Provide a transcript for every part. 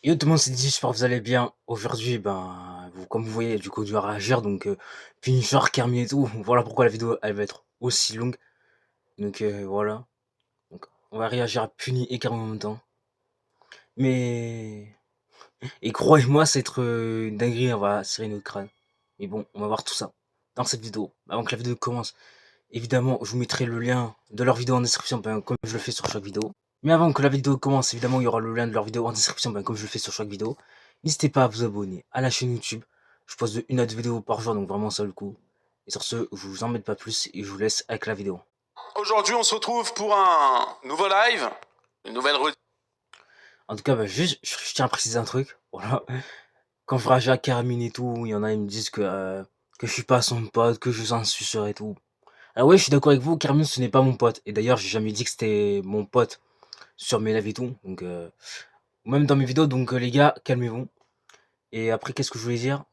Yo tout le monde, c'est dit, j'espère que vous allez bien. Aujourd'hui, ben, comme vous voyez, du coup, du réagir, donc Punisher, Kermit et tout. Voilà pourquoi la vidéo, elle va être aussi longue. Donc voilà. Donc, on va réagir à Puni et Kermit en même temps. Mais... Et croyez-moi, c'est être une dinguerie, on va serrer notre crâne. Mais bon, on va voir tout ça dans cette vidéo. Avant que la vidéo commence, évidemment, je vous mettrai le lien de leur vidéo en description, ben, comme je le fais sur chaque vidéo. Mais avant que la vidéo commence, évidemment, il y aura le lien de leur vidéo en description, ben, comme je le fais sur chaque vidéo. N'hésitez pas à vous abonner à la chaîne YouTube. Je poste une autre vidéo par jour, donc vraiment ça le coup. Et sur ce, je vous embête pas plus et je vous laisse avec la vidéo. Aujourd'hui, on se retrouve pour un nouveau live, une nouvelle rediffusion. En tout cas, ben, juste, je tiens à préciser un truc. Voilà. Quand je réagis à Carmine et tout, il y en a, ils me disent que je suis pas son pote, que je suis un suceur et tout. Ah ouais, je suis d'accord avec vous, Carmine, ce n'est pas mon pote. Et d'ailleurs, j'ai jamais dit que c'était mon pote sur mes lives et tout. Donc, même dans mes vidéos, donc les gars, calmez-vous. Et après, qu'est-ce que je voulais dire?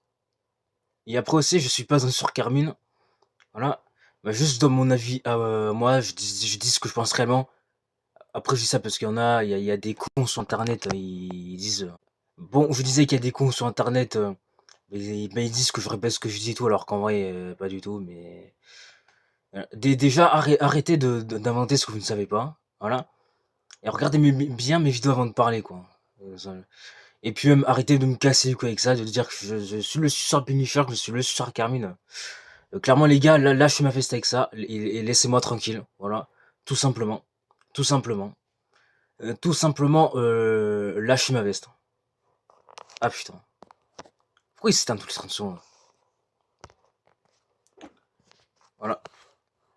Et après aussi, je suis pas un sur Carmine. Voilà. Bah, juste dans mon avis, moi, je dis ce que je pense réellement. Après, je dis ça parce qu'il y a des cons sur Internet, ils disent... Bon, je disais qu'il y a des cons sur Internet, mais ils disent que je répète ce que je dis et tout, alors qu'en vrai, pas du tout, mais... déjà, arrêtez d'inventer ce que vous ne savez pas, voilà. Et regardez bien mes vidéos avant de parler, quoi. Et puis même, arrêtez de me casser quoi avec ça, de dire que je suis le suceur Punisher, que je suis le suceur Carmine. Clairement les gars, lâchez ma veste avec ça, et laissez-moi tranquille, voilà. Tout simplement. Tout simplement. Lâchez ma veste. Ah putain. Pourquoi il s'éteint toutes les 30 secondes? Voilà.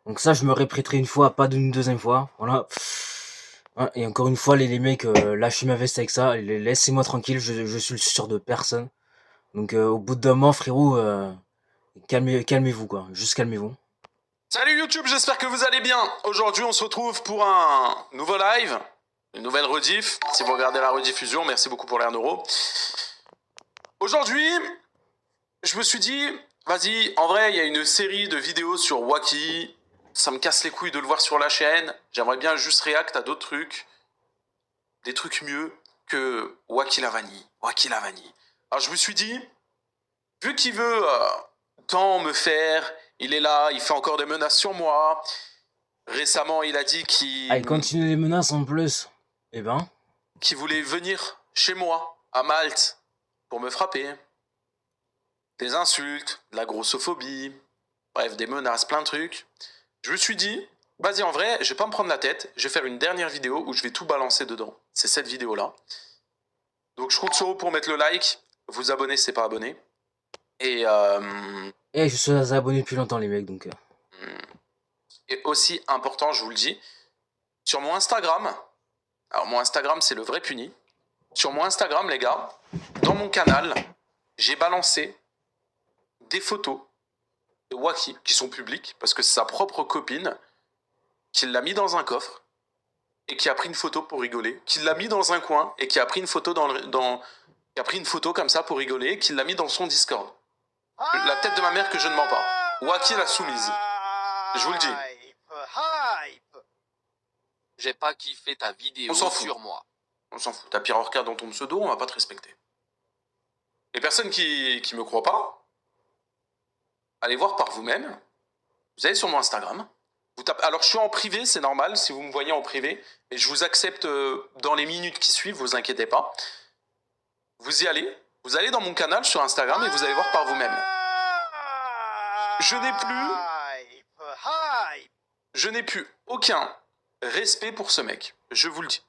Donc ça, je me répéterai une fois, pas d'une deuxième fois, voilà. Hein, et encore une fois, les mecs, lâchez ma veste avec ça, laissez-moi tranquille, je suis le suceur de personne. Donc au bout d'un moment, frérot, calmez-vous quoi, juste calmez-vous. Salut YouTube, j'espère que vous allez bien. Aujourd'hui, on se retrouve pour un nouveau live, une nouvelle rediff. Si vous regardez la rediffusion, merci beaucoup pour les 1 euro. Aujourd'hui, je me suis dit, vas-y, en vrai, il y a une série de vidéos sur Wacky. Ça me casse les couilles de le voir sur la chaîne. J'aimerais bien juste react à d'autres trucs. Des trucs mieux que Wacky la vanille. Wacky la vanille. Alors je me suis dit, vu qu'il veut tant me faire, il est là, il fait encore des menaces sur moi. Récemment, il a dit Ah, il continue les menaces en plus. Eh ben. qu'il voulait venir chez moi, à Malte, pour me frapper. Des insultes, de la grossophobie, bref, des menaces, plein de trucs. Je me suis dit, vas-y, en vrai, je vais pas me prendre la tête, je vais faire une dernière vidéo où je vais tout balancer dedans. C'est cette vidéo-là. Donc je compte sur vous pour mettre le like, vous abonner si c'est pas abonné. Et je suis abonné depuis longtemps les mecs, donc... Et aussi important, je vous le dis, sur mon Instagram, alors mon Instagram c'est le vrai Puni, sur mon Instagram les gars, dans mon canal, j'ai balancé des photos de Wacky qui sont publiques, parce que c'est sa propre copine qui l'a mis dans un coffre et qui a pris une photo pour rigoler, qui l'a mis dans un coin et qui a pris une photo qui a pris une photo comme ça pour rigoler, qui l'a mis dans son Discord. La tête de ma mère que je ne mens pas. Wacky la soumise. Je vous le dis. J'ai pas kiffé ta vidéo sur moi. On s'en fout. T'as pire regard dans ton pseudo, on va pas te respecter. Les personnes qui me croient pas, allez voir par vous-même. Vous allez sur mon Instagram. Vous tapez... Alors je suis en privé, c'est normal si vous me voyez en privé. Et je vous accepte dans les minutes qui suivent, vous inquiétez pas. Vous y allez. Vous allez dans mon canal sur Instagram et vous allez voir par vous-même. Je n'ai plus aucun respect pour ce mec. Je vous le dis.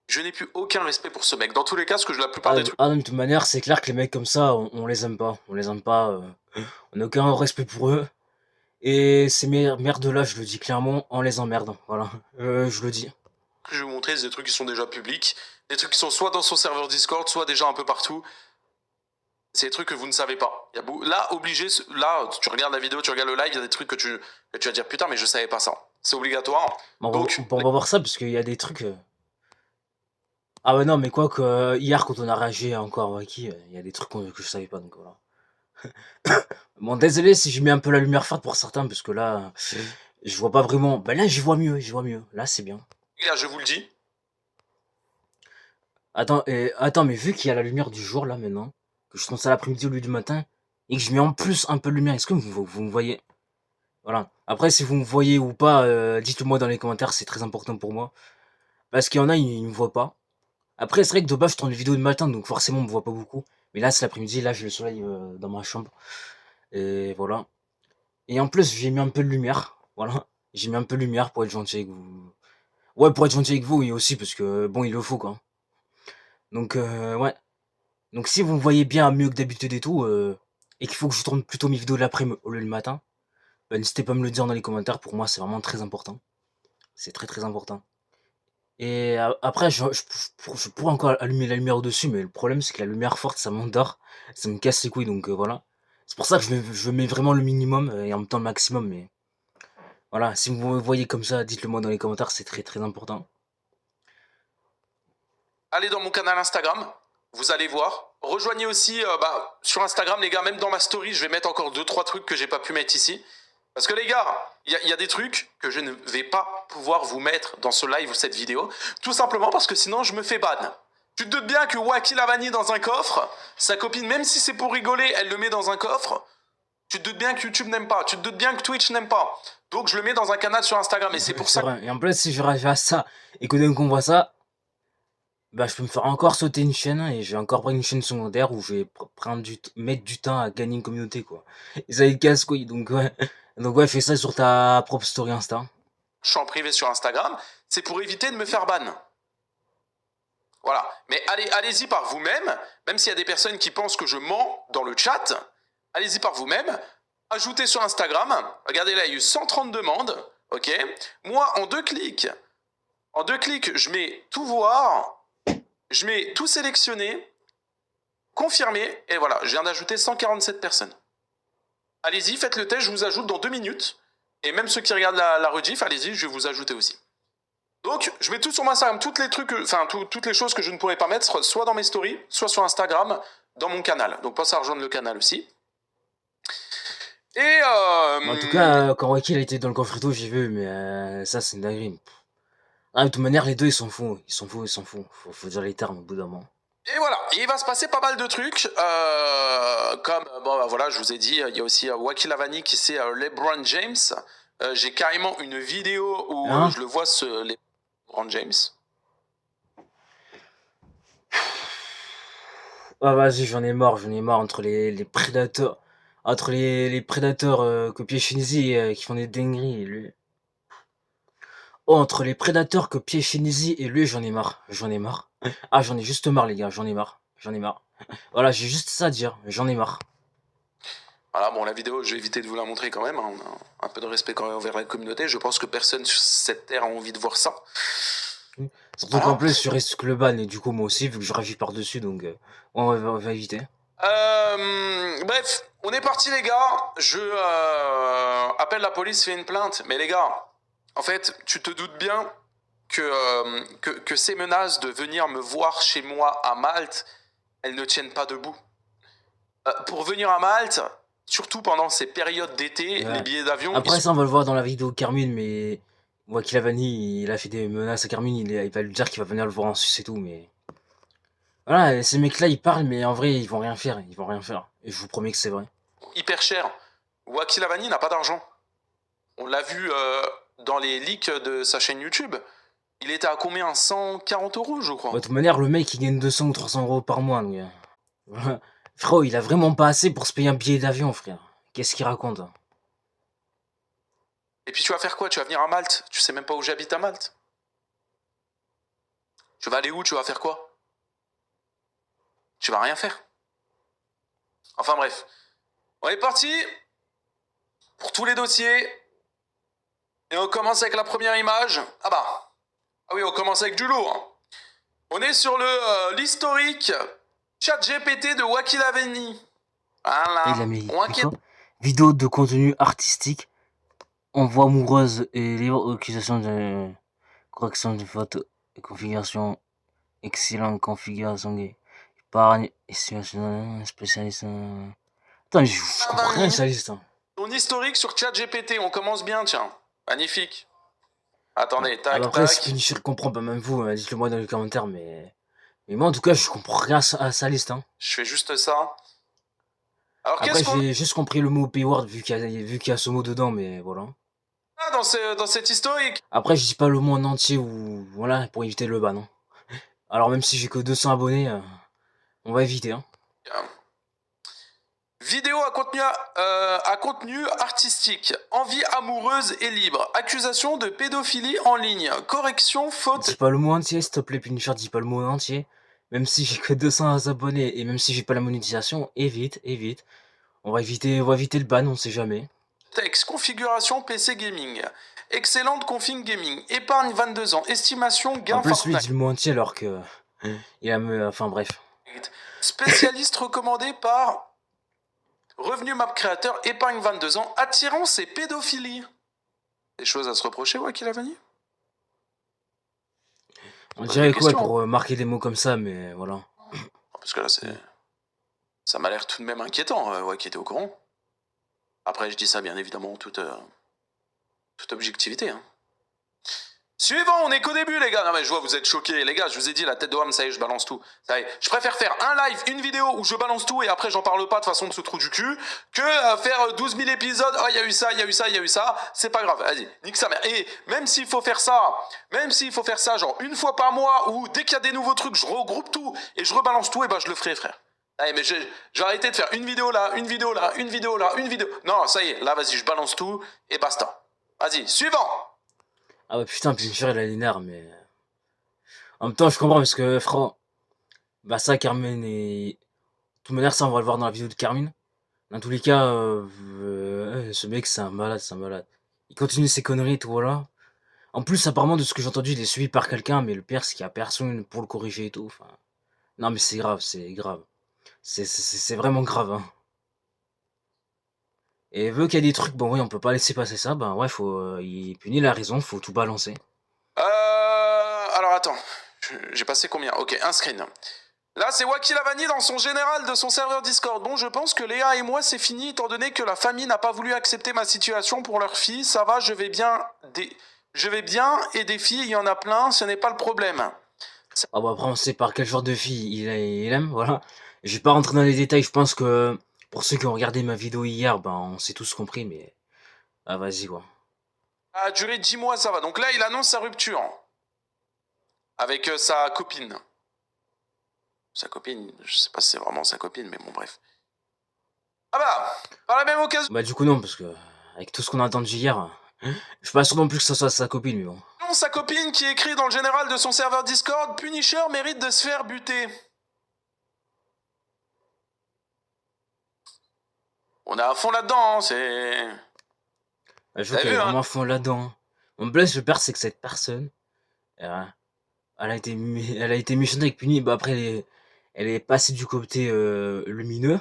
Je n'ai plus aucun respect pour ce mec. Dans tous les cas, ce que la plupart des trucs... Ah non, de toute manière, c'est clair que les mecs comme ça, on les aime pas. On les aime pas. On n'a aucun respect pour eux. Et ces merdes-là, je le dis clairement, on les emmerde. Voilà, je le dis. Ce que je vais vous montrer, c'est des trucs qui sont déjà publics. Des trucs qui sont soit dans son serveur Discord, soit déjà un peu partout. C'est des trucs que vous ne savez pas. Là, obligé, là, tu regardes la vidéo, tu regardes le live, il y a des trucs que tu vas dire, putain, mais je savais pas ça. C'est obligatoire. Bon, donc, on va voir ça, parce qu'il y a des trucs... Ah ouais, non, mais quoi que hier, quand on a réagi encore à Wacky, il y a des trucs que je savais pas, donc voilà. Bon, désolé si je mets un peu la lumière forte pour certains, parce que là, je vois pas vraiment... Bah là, j'y vois mieux, Là, c'est bien. Là, je vous le dis. Attends, mais vu qu'il y a la lumière du jour, là, maintenant, que je tourne ça l'après-midi au lieu du matin, et que je mets en plus un peu de lumière, est-ce que vous me voyez? Voilà. Après, si vous me voyez ou pas, dites-le moi dans les commentaires, c'est très important pour moi. Parce qu'il y en a, ils me voient pas. Après, c'est vrai que de base, je tourne une vidéo de matin, donc forcément, on me voit pas beaucoup. Mais là, c'est l'après-midi, là, j'ai le soleil dans ma chambre. Et voilà. Et en plus, j'ai mis un peu de lumière. Voilà. J'ai mis un peu de lumière pour être gentil avec vous. Ouais, pour être gentil avec vous, et aussi, parce que, bon, il le faut, quoi. Donc, ouais. Donc, si vous me voyez bien mieux que d'habitude et tout, et qu'il faut que je tourne plutôt mes vidéos de l'après-midi au lieu du matin, bah, n'hésitez pas à me le dire dans les commentaires. Pour moi, c'est vraiment très important. C'est très, très important. Et après, je pourrais encore allumer la lumière au-dessus, mais le problème, c'est que la lumière forte, ça m'endort, ça me casse les couilles, donc voilà. C'est pour ça que je mets vraiment le minimum et en même temps le maximum, mais voilà, si vous me voyez comme ça, dites-le moi dans les commentaires, c'est très très important. Allez dans mon canal Instagram, vous allez voir. Rejoignez aussi sur Instagram, les gars, même dans ma story, je vais mettre encore 2-3 trucs que j'ai pas pu mettre ici. Parce que les gars, il y a des trucs que je ne vais pas pouvoir vous mettre dans ce live ou cette vidéo, tout simplement parce que sinon je me fais ban. Tu te doutes bien que Wacky Lavani dans un coffre, sa copine, même si c'est pour rigoler, elle le met dans un coffre. Tu te doutes bien que YouTube n'aime pas, tu te doutes bien que Twitch n'aime pas. Donc je le mets dans un canal sur Instagram et c'est pour ça. Vrai. Et en plus, si je rajoute à ça et que d'un coup on voit ça, bah je peux me faire encore sauter une chaîne et je vais encore prendre une chaîne secondaire où je vais mettre du temps à gagner une communauté, quoi. Et ça les casse couilles, donc ouais. Donc ouais, fais ça sur ta propre story Insta. Je suis en privé sur Instagram, c'est pour éviter de me faire ban. Voilà. Mais allez-y par vous-même, même s'il y a des personnes qui pensent que je mens dans le chat, allez-y par vous-même, ajoutez sur Instagram, regardez là, il y a eu 130 demandes, ok. Moi, en deux clics, je mets tout voir, je mets tout sélectionner, confirmer, et voilà, je viens d'ajouter 147 personnes. Allez-y, faites le test, je vous ajoute dans 2 minutes, et même ceux qui regardent la rediff, allez-y, je vais vous ajouter aussi. Donc, je mets tout sur mon Instagram, toutes les choses que je ne pourrais pas mettre, soit dans mes stories, soit sur Instagram, dans mon canal. Donc, pensez à rejoindre le canal aussi. Et En tout cas, quand Wacky a été dans le coffre j'ai vu, mais ça, c'est une dinguerie. Ah, de toute manière, les deux, ils s'en foutent. Faut dire les termes au bout d'un moment. Et voilà, et il va se passer pas mal de trucs, comme, voilà, je vous ai dit, il y a aussi Wacky Lavani qui c'est LeBron James. J'ai carrément une vidéo où je le vois LeBron James. Ah, vas-y, j'en ai marre entre les prédateurs. Entre les prédateurs que Shinzi qui font des dingueries et lui. Oh, entre les prédateurs que Shinzi et lui, j'en ai marre. Ah, j'en ai juste marre, les gars, j'en ai marre. Voilà, j'ai juste ça à dire, j'en ai marre. Voilà, bon, la vidéo, je vais éviter de vous la montrer quand même. Hein. Un peu de respect quand même envers la communauté. Je pense que personne sur cette terre a envie de voir ça. Surtout qu'en plus, je risque le ban et du coup, moi aussi, vu que je réagis par-dessus, donc on va éviter. Bref, on est parti, les gars. Je appelle la police, fais une plainte. Mais les gars, en fait, tu te doutes bien que ces menaces de venir me voir chez moi à Malte, elles ne tiennent pas debout. Pour venir à Malte, surtout pendant ces périodes d'été, les billets d'avion... Après ça, on va le voir dans la vidéo de Carmine, mais... Wacky Lavani, il a fait des menaces à Carmine, il va lui dire qu'il va venir le voir en Suisse et tout, mais... Voilà, ces mecs-là, ils parlent, mais en vrai, ils vont rien faire. Et je vous promets que c'est vrai. Hyper cher. Wacky Lavani n'a pas d'argent. On l'a vu dans les leaks de sa chaîne YouTube. Il était à combien? 140 €, je crois. De toute manière, le mec, il gagne 200 ou 300 € par mois, donc... Voilà. Frérot, il a vraiment pas assez pour se payer un billet d'avion, frère. Qu'est-ce qu'il raconte? Et puis tu vas faire quoi? Tu vas venir à Malte? Tu sais même pas où j'habite à Malte. Tu vas aller où? Tu vas faire quoi? Tu vas rien faire. Enfin bref. On est parti pour tous les dossiers. Et on commence avec la première image. Ah bah. Ah oui, on commence avec du lourd. On est sur l'historique ChatGPT de Wacky Lavani. Voilà. Il a mis quoi? Vidéo de contenu artistique. Envoi amoureuse et libre accusation de correction de faute et configuration. Excellente configuration gay. Épargne, estimation spécialiste. Attends, je comprends rien, spécialiste. Ton historique sur ChatGPT, on commence bien, tiens. Magnifique. Attendez, tac, alors après, tac. si je comprends pas, même vous, dites-le moi dans les commentaires, mais Mais moi, en tout cas, je comprends rien à sa liste, hein. Je fais juste ça. Alors, Après, qu'est-ce qu'on j'ai juste compris le mot Payword vu qu'il y a ce mot dedans, mais voilà. a dans cette historique? Après, je dis pas le mot en entier ou voilà, pour éviter le ban, hein. Alors même si j'ai que 200 abonnés, on va éviter, hein. Vidéo à contenu artistique, envie amoureuse et libre, accusation de pédophilie en ligne, correction, faute. Dis pas le mot entier, s'il te plaît, Punisher, dis pas le mot entier. Même si j'ai que 200 abonnés et même si j'ai pas la monétisation, évite, évite. On va éviter le ban, on sait jamais. Texte, configuration PC gaming, excellente config gaming, épargne 22 ans, estimation gain En plus, lui, il Fortnite. dit le mot entier alors que... il a... Enfin, bref. Spécialiste recommandé par Revenu Map Créateur, épargne 22 ans, attirance et pédophilie. Des choses à se reprocher, ouais, qu'il a venu. On dirait quoi pour marquer des mots comme ça, mais voilà. Parce que là, c'est... Ça m'a l'air tout de même inquiétant, ouais, qui était au courant. Après, je dis ça, bien évidemment, toute objectivité, hein. Suivant, on est qu'au début, les gars. Non, mais je vois, vous êtes choqués. Les gars, je vous ai dit, la tête de Ham, ça y est, je balance tout. Ça y est. Je préfère faire un live, une vidéo où je balance tout et après, j'en parle pas de façon de ce trou du cul que faire 12 000 épisodes. Oh, il y a eu ça, il y a eu ça, il y a eu ça. C'est pas grave. Vas-y, nique sa mère. Et même s'il faut faire ça, genre une fois par mois ou dès qu'il y a des nouveaux trucs, je regroupe tout et je rebalance tout, et ben, je le ferai, frère. Allez, mais j'ai arrêté de faire une vidéo là, une vidéo là, une vidéo là, une vidéo. Non, ça y est, là, vas-y, je balance tout et basta. Vas-y, suivant. Ah ouais, putain, Punisher, il a les nerfs, mais... En même temps, je comprends, parce que, frère... Bah ça, Carmen et... De toute manière, ça, on va le voir dans la vidéo de Carmine. Dans tous les cas, ce mec, c'est un malade, c'est un malade. Il continue ses conneries et tout, voilà. En plus, apparemment, de ce que j'ai entendu, il est suivi par quelqu'un, mais le pire, c'est qu'il n'y a personne pour le corriger et tout. Enfin... Non, mais c'est grave, c'est grave. C'est vraiment grave, hein. Et vu qu'il y a des trucs, bon oui, on peut pas laisser passer ça, ben ouais, faut... il punit la raison, faut tout balancer. Alors attends, j'ai passé combien? Ok, un screen. Là, c'est Wacky Lavani dans son général de son serveur Discord. Bon, je pense que Léa et moi, c'est fini, étant donné que la famille n'a pas voulu accepter ma situation pour leur fille. Ça va, je vais bien, et des filles, il y en a plein, ce n'est pas le problème. Ah bah après, on sait par quel genre de fille il aime, voilà. Je vais pas rentrer dans les détails, je pense que... Pour ceux qui ont regardé ma vidéo hier, ben on s'est tous compris, mais... Ah vas-y, quoi. Ça a duré 10 mois, ça va. Donc là, il annonce sa rupture. Avec sa copine. Sa copine, je sais pas si c'est vraiment sa copine, mais bon, bref. Ah bah, par la même occasion... Bah du coup non, parce que... Avec tout ce qu'on a entendu hier... Je suis pas sûr non plus que ce soit sa copine, mais bon. Sa copine qui écrit dans le général de son serveur Discord, Punisher mérite de se faire buter. On est à fond là-dedans, hein, c'est... Je vois qu'elle est vraiment à fond là-dedans. Mon blesse, le pire, c'est que cette personne... elle a été méchante avec Puni, bah après, elle est passée du côté lumineux.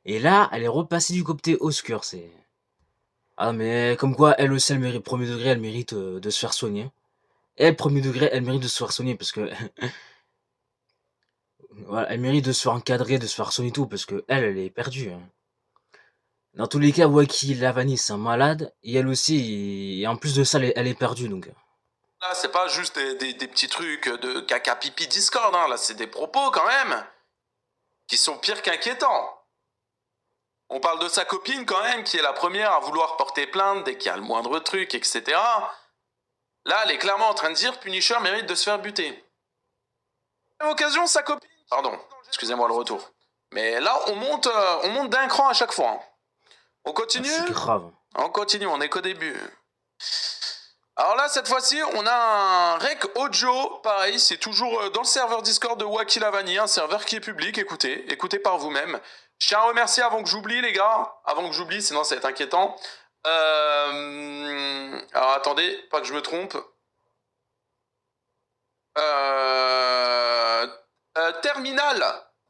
Et là, elle est repassée du côté obscur, c'est... Ah mais comme quoi, elle aussi, elle mérite, premier degré, elle mérite de se faire soigner. Elle, premier degré, elle mérite de se faire soigner parce que... voilà, elle mérite de se faire encadrer, de se faire soigner tout, parce que elle est perdue, hein. Dans tous les cas, Wacky Lavani, c'est un malade, et elle aussi, et en plus de ça, elle est perdue, donc... Là, c'est pas juste des petits trucs de caca pipi Discord, hein. Là, c'est des propos, quand même, qui sont pires qu'inquiétants. On parle de sa copine, quand même, qui est la première à vouloir porter plainte dès qu'il y a le moindre truc, etc. Là, elle est clairement en train de dire Punisher mérite de se faire buter. À l'occasion, sa copine... Pardon, excusez-moi le retour. Mais là, on monte d'un cran à chaque fois, hein. On continue? C'est grave. On continue, on est qu'au début. Alors là, cette fois-ci, on a un rec audio. Pareil, c'est toujours dans le serveur Discord de Wacky Lavani, un serveur qui est public. Écoutez par vous-même. Je tiens à remercier avant que j'oublie, les gars. Avant que j'oublie, sinon ça va être inquiétant. Alors attendez, pas que je me trompe.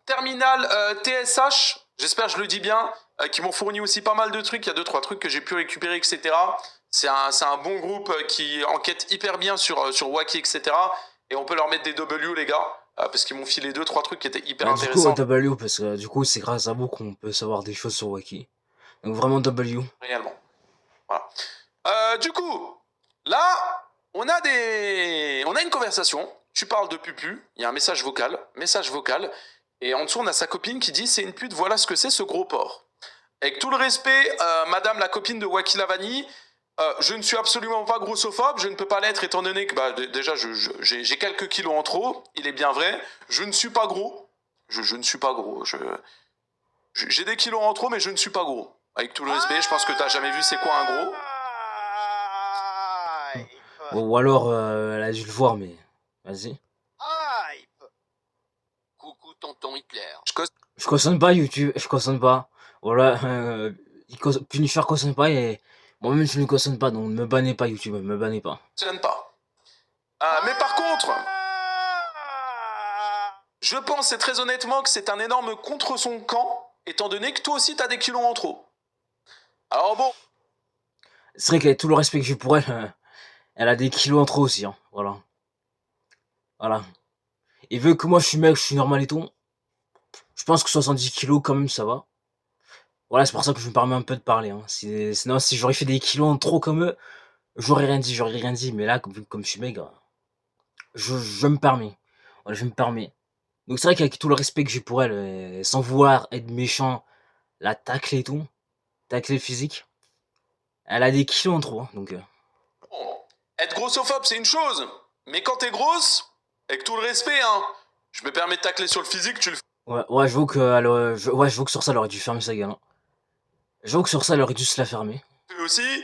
Terminal TSH, j'espère que je le dis bien, qui m'ont fourni aussi pas mal de trucs. Il y a 2-3 trucs que j'ai pu récupérer, etc. C'est un bon groupe qui enquête hyper bien sur Wacky, etc. Et on peut leur mettre des W, les gars, parce qu'ils m'ont filé 2-3 trucs qui étaient hyper intéressants. Du coup, W, parce que du coup, c'est grâce à vous qu'on peut savoir des choses sur Wacky. Donc vraiment W. Réellement. Voilà. Du coup, là, on a une conversation tu parles de pupu, il y a un message vocal, et en dessous on a sa copine qui dit c'est une pute, voilà ce que c'est ce gros porc. Avec tout le respect, madame la copine de Wacky Lavani, je ne suis absolument pas grossophobe, je ne peux pas l'être étant donné que déjà j'ai quelques kilos en trop, il est bien vrai, je ne suis pas gros, je ne suis pas gros, j'ai des kilos en trop mais je ne suis pas gros. Avec tout le respect, je pense que t'as jamais vu c'est quoi un gros. Ou alors, elle a dû le voir, mais vas-y. Coucou tonton Hitler. Je cautionne pas YouTube, je cautionne pas. Voilà, Punisher cautionne pas et moi-même je ne cautionne pas, donc ne me bannez pas YouTube, me bannez pas. Pas. Mais par contre, je pense et très honnêtement que c'est un énorme contre son camp, étant donné que toi aussi t'as des kilos en trop. Alors bon. C'est vrai qu'avec tout le respect que j'ai pour elle, elle a des kilos en trop aussi, hein. Voilà. Voilà. Et vu que moi je suis mec, je suis normal et tout, je pense que 70 kilos quand même ça va. Voilà, c'est pour ça que je me permets un peu de parler, hein. Sinon, si j'aurais fait des kilos en trop comme eux, j'aurais rien dit. Mais là, comme je suis maigre, je me permets. Voilà, je me permets. Donc c'est vrai qu'avec tout le respect que j'ai pour elle, sans vouloir être méchant, la tacler et tout, tacler physique, elle a des kilos en trop, hein, donc... Bon, être grossophobe c'est une chose, mais quand t'es grosse, avec tout le respect, hein, je me permets de tacler sur le physique, tu le fais. Ouais, j'avoue que, j'avoue que sur ça, elle aurait dû fermer sa gueule. Hein. J'avoue que sur ça, elle aurait dû se la fermer. Aussi,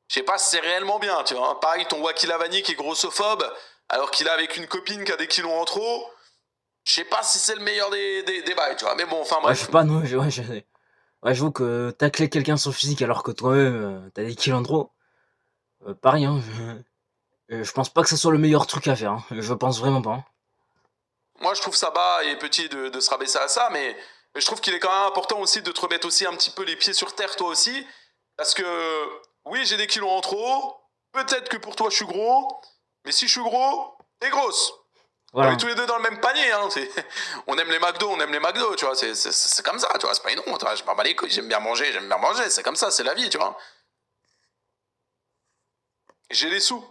je sais pas si c'est réellement bien, tu vois. Pareil, ton Wacky Lavani qui est grossophobe, alors qu'il est avec une copine qui a des kilos en trop. Je sais pas si c'est le meilleur des bails, tu vois. Mais bon, enfin Ouais, bref. je sais pas, non, ouais, j'avoue que tacler quelqu'un sur le physique alors que toi-même, t'as des kilos en trop, pas rien. Je pense pas que ce soit le meilleur truc à faire. Hein. Je pense vraiment pas. Hein. Moi, je trouve ça bas et petit de se rabaisser à ça, mais je trouve qu'il est quand même important aussi de te remettre aussi un petit peu les pieds sur terre, toi aussi. Parce que, oui, j'ai des kilos en trop. Peut-être que pour toi, je suis gros. Mais si je suis gros, t'es grosse. Voilà. On est tous les deux dans le même panier. Hein. On aime les McDo, tu vois. C'est comme ça, tu vois. C'est pas une honte. Je m'en bats les couilles. J'aime bien manger. C'est comme ça, c'est la vie, tu vois. J'ai les sous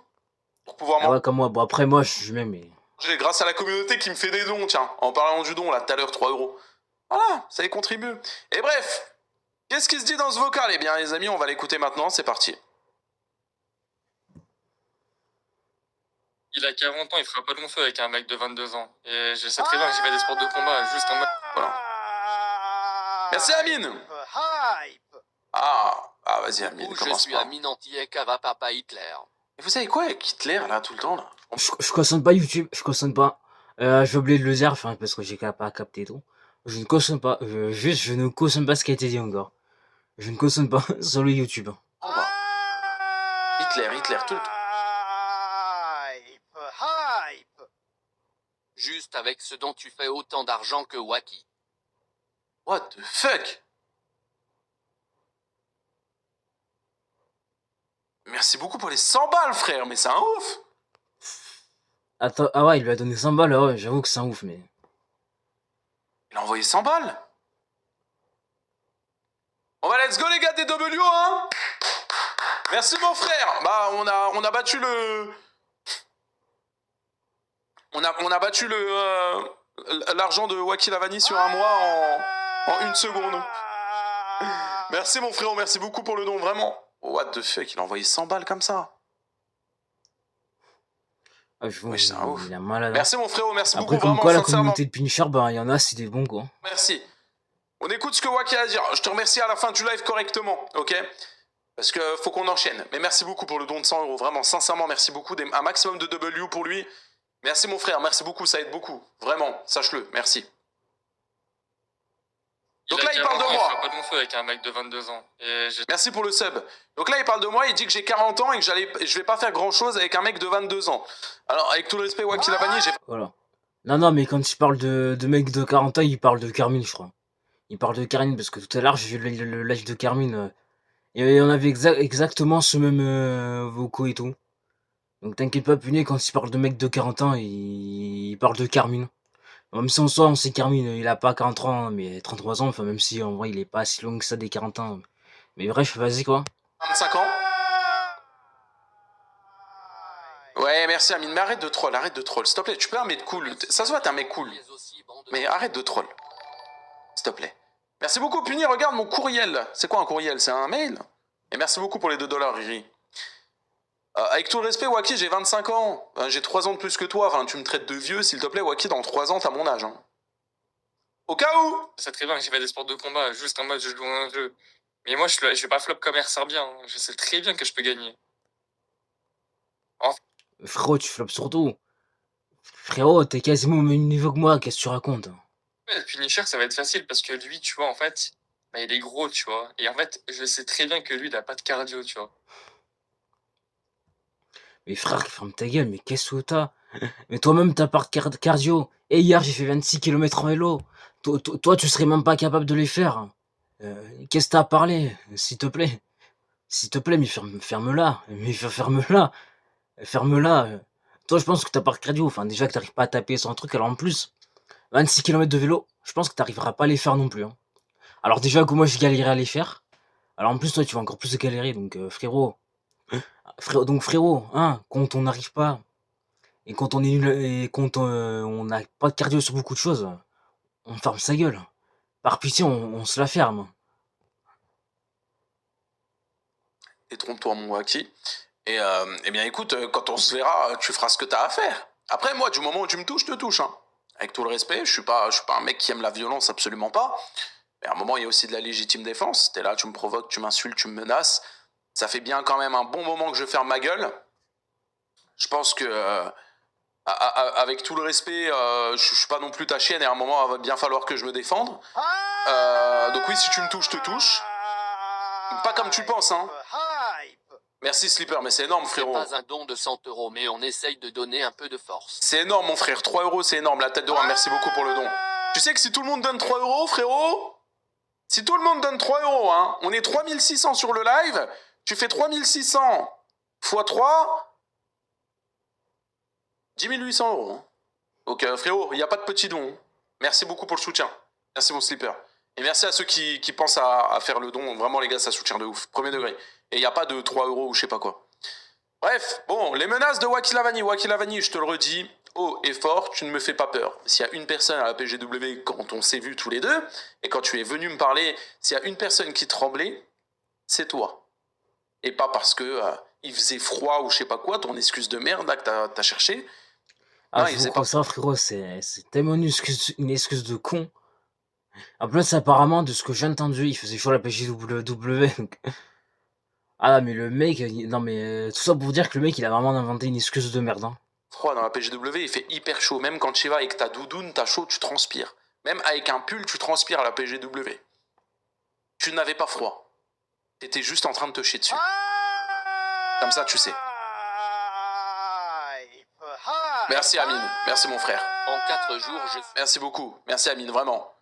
pour pouvoir manger. Ouais, comme moi. Bon, après, moi, je suis même... Mais... Grâce à la communauté qui me fait des dons, tiens. En parlant du don, là, tout à l'heure, 3 €. Voilà, ça y contribue. Et bref, qu'est-ce qui se dit dans ce vocal? Eh bien, les amis, on va l'écouter maintenant. C'est parti. Il a 40 ans, il fera pas de long feu avec un mec de 22 ans. Et je sais très bien que j'ai fait des sports de combat, juste en mode... Voilà. Merci Amine. Ah, vas-y Amine, Je suis Amine Antillais, Cava Papa Hitler. Et vous savez quoi avec Hitler, là, tout le temps, là? Je cautionne pas YouTube, je cautionne pas. J'ai oublié de le dire, enfin, parce que j'ai pas capté et tout. Je ne cautionne pas, juste, je ne cautionne pas ce qui a été dit encore. Je ne cautionne pas sur le YouTube. Oh bah. Hitler, tout le temps. Juste avec ce dont tu fais autant d'argent que Wacky. What the fuck? Merci beaucoup pour les 100 balles, frère, mais c'est un ouf! Attends, ah ouais, il lui a donné 100 balles, ouais, j'avoue que c'est un ouf, mais... Il a envoyé 100 balles? On va let's go les gars des W, hein! Merci mon frère! Bah, on a battu le... On a battu l'argent de Wacky Lavani sur un mois en 1 seconde. Merci mon frérot, merci beaucoup pour le don, vraiment. What the fuck, il a envoyé 100 balles comme ça. Ah, je vois, Oui, c'est un ouf. Il a malade. Merci mon frérot, merci Après, beaucoup, comme vraiment, quoi, la sincèrement. communauté de Punisher, bah, il y en a, c'est des bons, quoi. Merci. On écoute ce que Wacky a à dire. Je te remercie à la fin du live correctement, ok? Parce que faut qu'on enchaîne. Mais merci beaucoup pour le don de 100 €, vraiment, sincèrement, merci beaucoup. Un maximum de W pour lui. Merci mon frère, merci beaucoup, ça aide beaucoup. Vraiment, sache-le, merci. Donc là, il parle de moi. Il fera pas de long feu avec un mec de 22 ans. Et merci pour le sub. Donc là, il parle de moi, il dit que j'ai 40 ans et que je vais pas faire grand-chose avec un mec de 22 ans. Alors, avec tout le respect, Wacky Lavani, j'ai... Voilà. Non, mais quand il parle de mec de 40 ans, il parle de Carmine, je crois. Il parle de Carmine, parce que tout à l'heure, j'ai vu le live de Carmine. Et on avait exactement ce même vocaux et tout. Donc t'inquiète pas, Puné, quand il parle de mec de 40 ans, il parle de Carmine. Même si en soi, on sait Carmine, il a pas 43 ans, mais 33 ans, enfin même si en vrai, il est pas si long que ça des 40 ans. Mais bref, vas-y quoi. 25 ans. Ouais, Ouais, merci Amine, mais arrête de troll, s'il te plaît, tu peux un mec cool. Ça se voit, t'es un mec cool. Mais arrête de troll, s'il te plaît. Merci beaucoup, Puni, regarde mon courriel. C'est quoi un courriel? C'est un mail? Et merci beaucoup pour les 2 $, Riri. Avec tout le respect, Waki, j'ai 25 ans. J'ai 3 ans de plus que toi. Enfin, tu me traites de vieux, s'il te plaît, Waki, dans 3 ans, t'as mon âge. Hein. Au cas où! Je sais très bien que j'ai fait des sports de combat, juste en mode je joue à un jeu. Mais moi, je vais pas flop comme Air Serbien. Hein. Je sais très bien que je peux gagner. Frérot, tu flops surtout. Frérot, t'es quasiment au même niveau que moi, qu'est-ce que tu racontes? Ouais, Punisher, ça va être facile parce que lui, tu vois, en fait, bah, il est gros, tu vois. Et en fait, je sais très bien que lui, il a pas de cardio, tu vois. Mais frère, ferme ta gueule, mais qu'est-ce que t'as? Mais toi-même, t'as pas de cardio. Et hier, j'ai fait 26 km en vélo. Toi, tu serais même pas capable de les faire. Qu'est-ce que t'as à parler? S'il te plaît. S'il te plaît, mais ferme-la. Mais ferme-la. Ferme-la. Toi, je pense que t'as pas de cardio. Enfin, déjà que t'arrives pas à taper sur un truc, alors en plus, 26 km de vélo, je pense que t'arriveras pas à les faire non plus. Hein. Alors déjà que moi, je galérais à les faire. Alors en plus, toi, tu vas encore plus galérer. Donc, frérot. Frérot, hein, quand on n'arrive pas, et quand on est nul, et quand on n'a pas de cardio sur beaucoup de choses, on ferme sa gueule. Par pitié, on se la ferme. Détrompe-toi, mon Waki. Et eh bien, écoute, quand on se verra, tu feras ce que t'as à faire. Après, moi, du moment où tu me touches, je te touche. Hein. Avec tout le respect, je suis pas un mec qui aime la violence, absolument pas. Mais à un moment, il y a aussi de la légitime défense. T'es là, tu me provoques, tu m'insultes, tu me menaces. Ça fait bien quand même un bon moment que je ferme ma gueule. Je pense que, avec tout le respect, je suis pas non plus ta chienne et à un moment, il va bien falloir que je me défende. Donc oui, si tu me touches, je te touche. Pas comme tu le penses, hein. Merci Slipper, mais c'est énorme, C'est frérot. pas un don de 100 €, mais on essaye de donner un peu de force. C'est énorme, mon frère. 3 €, c'est énorme. La tête de roi, merci beaucoup pour le don. Tu sais que si tout le monde donne 3 €, frérot, si tout le monde donne 3 €, hein, on est 3600 sur le live, tu fais 3600 x 3, 10 800 €. Hein. Donc, frérot, il n'y a pas de petit don. Hein. Merci beaucoup pour le soutien. Merci, mon Slipper. Et merci à ceux qui pensent à faire le don. Vraiment, les gars, ça soutient de ouf. Premier degré. Et il n'y a pas de 3 € ou je sais pas quoi. Bref, bon, les menaces de Waki Lavani. Waki Lavani, je te le redis, haut et fort, tu ne me fais pas peur. S'il y a une personne à la PGW, quand on s'est vus tous les deux, et quand tu es venu me parler, s'il y a une personne qui tremblait, c'est toi. Et pas parce que il faisait froid ou je sais pas quoi, ton excuse de merde là que t'as cherché. Ah, Non, il faisait pas ça, frérot, c'est tellement une excuse de con. En plus, apparemment, de ce que j'ai entendu, il faisait chaud à la PGW. Donc... Ah, mais le mec, non, mais tout ça pour dire que le mec, il a vraiment inventé une excuse de merde. Hein. froid dans la PGW, il fait hyper chaud. Même quand tu vas avec ta doudoune, t'as chaud, tu transpires. Même avec un pull, tu transpires à la PGW. Tu n'avais pas froid. T'étais juste en train de te chier dessus. Comme ça, tu sais. Merci Amine, merci mon frère. En 4 jours, je... Merci beaucoup, merci Amine, vraiment.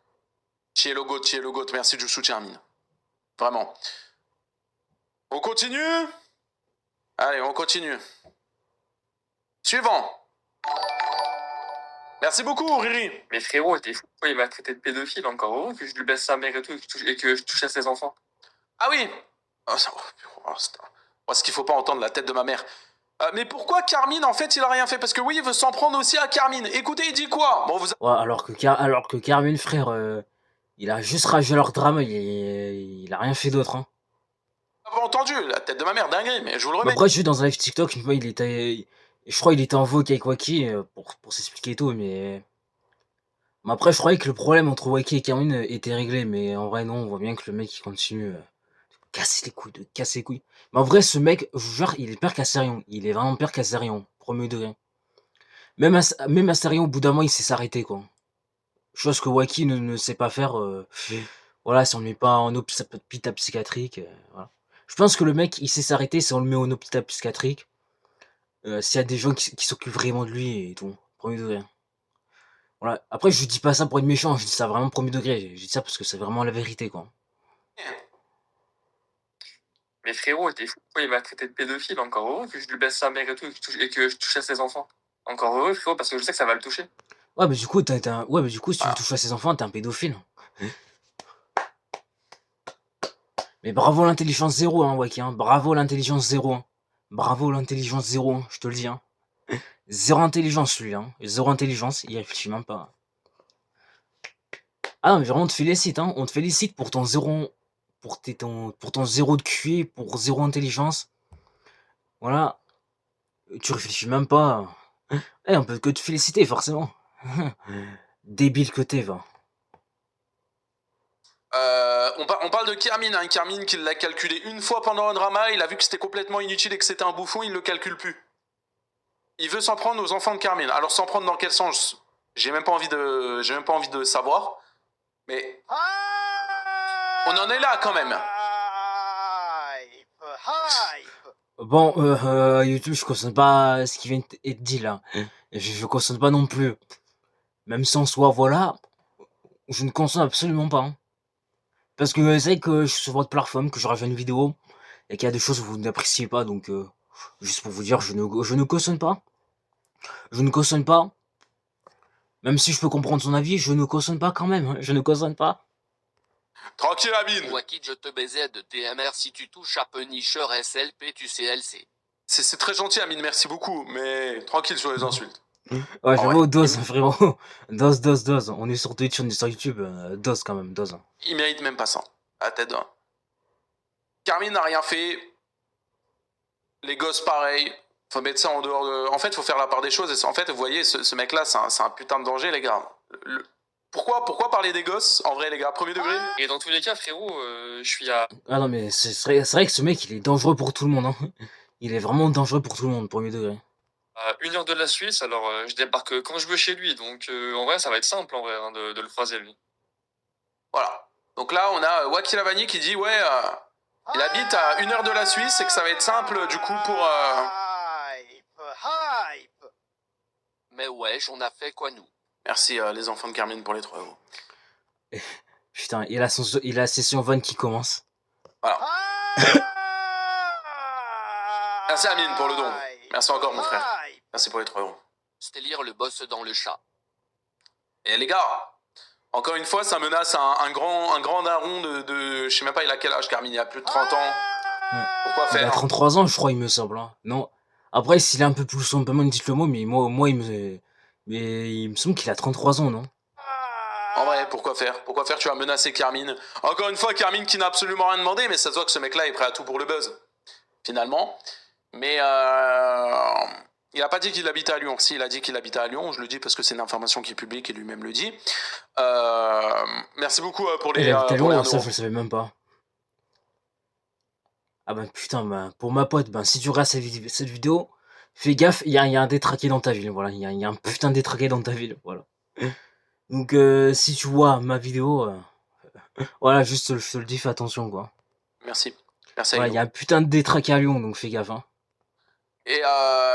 Chier le goat, merci du soutien Amine. Vraiment. On continue? Allez, on continue. Suivant. Merci beaucoup, Riri. Mais frérot, t'es fou. Il m'a traité de pédophile, encore heureux que je lui baisse sa mère et tout, et que je touche à ses enfants. Ah oui. Ce qu'il faut pas entendre, la tête de ma mère. Mais pourquoi Carmine, en fait, il a rien fait? Parce que oui, il veut s'en prendre aussi à Carmine. Écoutez, il dit quoi? Bon, vous Ouais, alors que Carmine, frère, il a juste ragé leur drame, il a rien fait d'autre. Hein. avez entendu, la tête de ma mère, dinguerie, mais je vous le remets. Après, j'ai vu dans un live TikTok, une fois, je crois qu'il était en vogue avec Waki pour s'expliquer et tout, mais après, je croyais que le problème entre Waki et Carmine était réglé, mais en vrai, non, on voit bien que le mec, il continue de casser les couilles. Mais en vrai, ce mec, je vous jure, il est pire qu'Asserion. Il est vraiment pire qu'Asserion, premier degré. Même Asserion, au bout d'un moment, il sait s'arrêter, quoi. Chose que Waki ne sait pas faire. Voilà, si on le met pas en hôpital psychiatrique, voilà. Je pense que le mec, il sait s'arrêter si on le met en hôpital psychiatrique. S'il y a des gens qui s'occupent vraiment de lui et tout. Premier degré. Voilà. Après, je dis pas ça pour être méchant, je dis ça vraiment premier degré. Je dis ça parce que c'est vraiment la vérité, quoi. Mais frérot, t'es fou. Il m'a traité de pédophile, encore heureux que je lui baisse sa mère et tout, et que je touche à ses enfants. Encore heureux, frérot, parce que je sais que ça va le toucher. Ouais, mais du coup, si tu veux toucher à ses enfants, t'es un pédophile. Mais bravo l'intelligence zéro, hein, Waki, hein. Bravo l'intelligence zéro. Hein. Bravo l'intelligence zéro, hein, je te le dis. Hein. Zéro intelligence, lui, hein. Zéro intelligence, il réfléchit même pas. Ah non, mais vraiment, on te félicite, hein. On te félicite pour ton zéro, pour ton zéro de QI, pour zéro intelligence. Voilà. Tu réfléchis même pas. Eh, on peut que te féliciter, forcément. Débile que t'es, va. On parle de Kermin, hein. Kermin qui l'a calculé une fois pendant un drama, il a vu que c'était complètement inutile et que c'était un bouffon, il le calcule plus. Il veut s'en prendre aux enfants de Kermin. Alors s'en prendre dans quel sens? J'ai même pas envie de savoir. Mais on en est là quand même. Bon, YouTube, je cautionne pas ce qui vient d'être dit là. Je cautionne pas non plus. Même si en soi, voilà, je ne cautionne absolument pas. Hein. Parce que c'est vrai que je suis sur votre plateforme, que je rejoins une vidéo, et qu'il y a des choses que vous n'appréciez pas, donc juste pour vous dire, je ne cautionne pas. Je ne cautionne pas. Même si je peux comprendre son avis, je ne cautionne pas quand même. Hein. Je ne cautionne pas. Tranquille, Amine. Wacky, je te baisais de TMR si tu touches à Punisher SLP, tu CLC. C'est très gentil, Amine, merci beaucoup, mais tranquille sur les insultes. Ouais, j'avoue, ouais. dose, frérot. Dose. On est sur Twitch, on est sur YouTube. Dose quand même, dose. Il mérite même pas ça. À tête d'un. Carmine n'a rien fait. Les gosses, pareil. Faut mettre ça en dehors de... En fait, faut faire la part des choses. Et en fait, vous voyez, ce mec-là, c'est un putain de danger, les gars. Pourquoi parler des gosses, en vrai, les gars, premier degré? Et dans tous les cas, frérot, je suis à... Ah non, mais c'est vrai que ce mec, il est dangereux pour tout le monde. Hein. Il est vraiment dangereux pour tout le monde, premier degré. À 1 heure de la Suisse, alors je débarque quand je veux chez lui. Donc en vrai, ça va être simple, en vrai, hein, de le croiser, lui. Voilà. Donc là, on a Wacky Lavani qui dit, ouais, il habite à 1 heure de la Suisse et que ça va être simple, du coup, pour... Mais wesh, on a fait quoi, nous? Merci, les enfants de Carmine, pour les 3 euros. Putain, il a la session Van qui commence. Voilà. Merci, Amine, pour le don. Merci encore, mon frère. Merci pour les 3 euros. C'était lire le boss dans le chat. Et les gars, encore une fois, ça menace un grand daron de... Je sais même pas, il a quel âge, Carmine? Il a plus de 30 ans. Ouais. Pourquoi Il a faire? 33 ans, je crois, il me semble. Hein. Non. Après, s'il est un peu plus sombre, dites le mot, mais moi, il me semble qu'il a 33 ans, non? En vrai, pourquoi faire? Pourquoi faire? Tu vas menacer Carmine. Encore une fois, Carmine qui n'a absolument rien demandé, mais ça se voit que ce mec-là est prêt à tout pour le buzz. Finalement. Mais il a pas dit qu'il habitait à Lyon. Si, il a dit qu'il habitait à Lyon. Je le dis parce que c'est une information qui est publique et lui-même le dit. Merci beaucoup pour les... Il habite à pour les Lyon, 1 ça, euro. je le savais même pas. Ah ben putain, ben, pour ma pote, ben, si tu regardes cette vidéo, fais gaffe, il y a un détraqué dans ta ville, voilà. Il y a un putain de détraqué dans ta ville, voilà. Donc, si tu vois ma vidéo, voilà, juste, je te le dis, fais attention, quoi. Merci. Merci. Voilà, il y a un putain de détraqué à Lyon, donc fais gaffe, hein. Et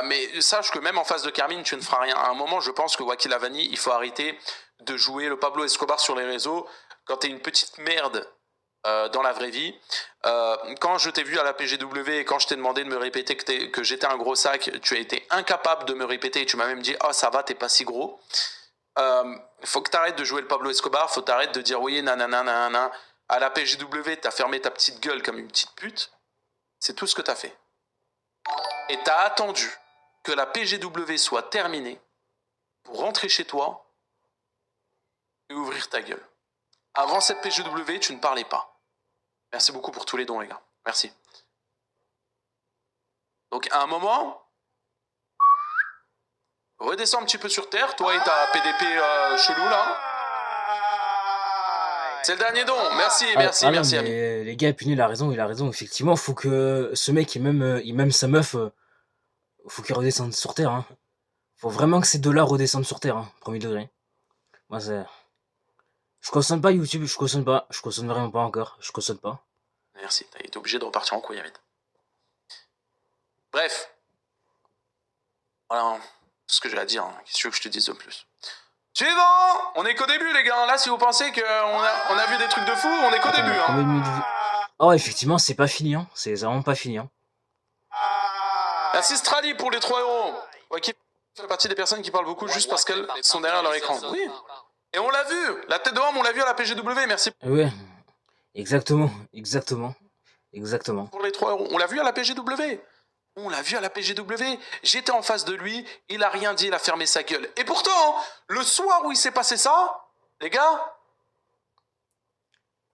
mais sache que même en face de Carmine, tu ne feras rien. À un moment, je pense que Wacky Lavani, il faut arrêter de jouer le Pablo Escobar sur les réseaux quand t'es une petite merde dans la vraie vie. Quand je t'ai vu à la PGW et quand je t'ai demandé de me répéter que j'étais un gros sac, tu as été incapable de me répéter et tu m'as même dit « Oh, ça va, t'es pas si gros ». Faut que t'arrêtes de jouer le Pablo Escobar, faut t'arrêter de dire « Oui, nanana, nanana ». À la PGW, t'as fermé ta petite gueule comme une petite pute. C'est tout ce que t'as fait. Et t'as attendu que la PGW soit terminée pour rentrer chez toi et ouvrir ta gueule. Avant cette PGW, tu ne parlais pas. Merci beaucoup pour tous les dons, les gars. Merci. Donc, à un moment, redescends un petit peu sur terre, toi et ta PDP chelou, là. C'est le dernier don. Merci, merci, non, merci, Ami. Les gars, Puny, il a raison, effectivement, faut que ce mec, il même sa meuf, faut qu'il redescende sur terre, hein. Faut vraiment que ces deux-là redescendent sur terre, hein, premier degré. Moi, c'est... Je cautionne pas YouTube, je cautionne vraiment pas encore, je cautionne pas. Merci, t'as été obligé de repartir en couille, vite. Bref. Voilà, c'est ce que j'ai à dire, hein. Qu'est-ce que tu veux que je te dise de plus? Suivant! On est qu'au début, les gars. Là, si vous pensez qu'on a vu des trucs de fou, on est qu'au début, hein. Oh, effectivement, c'est pas fini, hein. C'est vraiment pas fini, hein. Merci Strali pour les 3 euros. Wacky fait partie des personnes qui parlent beaucoup juste parce qu'elles sont derrière leur écran. Oui. Et on l'a vu. La tête de homme, on l'a vu à la PGW. Merci. Ouais. Exactement. Pour les 3 euros. On l'a vu à la PGW. On l'a vu à la PGW. J'étais en face de lui. Il a rien dit. Il a fermé sa gueule. Et pourtant, le soir où il s'est passé ça, les gars...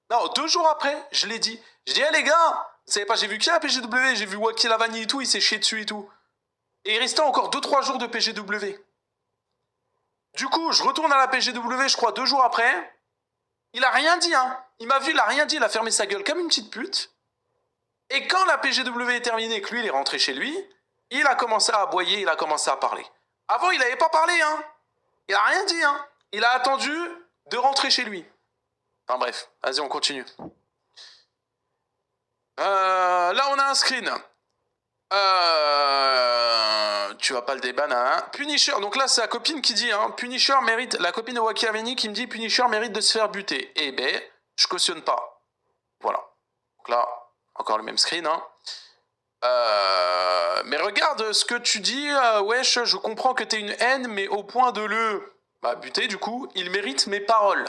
Non, 2 jours après, je l'ai dit. Je dis, les gars, vous savez pas, j'ai vu qui à la PGW? J'ai vu Wacky Lavani et tout. Il s'est chié dessus et tout. Et il restait encore 2-3 jours de PGW. Du coup, je retourne à la PGW, je crois, 2 jours après. Il a rien dit, hein. Il m'a vu, il a rien dit. Il a fermé sa gueule comme une petite pute. Et quand la PGW est terminée et que lui, il est rentré chez lui, il a commencé à aboyer, il a commencé à parler. Avant, il n'avait pas parlé, hein. Il a rien dit, hein. Il a attendu de rentrer chez lui. Enfin bref, vas-y, on continue. Là, on a un screen. Tu vas pas le déban, hein. Punisher, donc là, c'est la copine qui dit, hein, Punisher mérite, la copine de Wacky Lavani qui me dit, Punisher mérite de se faire buter. Eh ben, je cautionne pas. Voilà. Donc là, encore le même screen, hein. Mais regarde ce que tu dis, wesh, je comprends que t'es une haine, mais au point de le buter, du coup, il mérite mes paroles.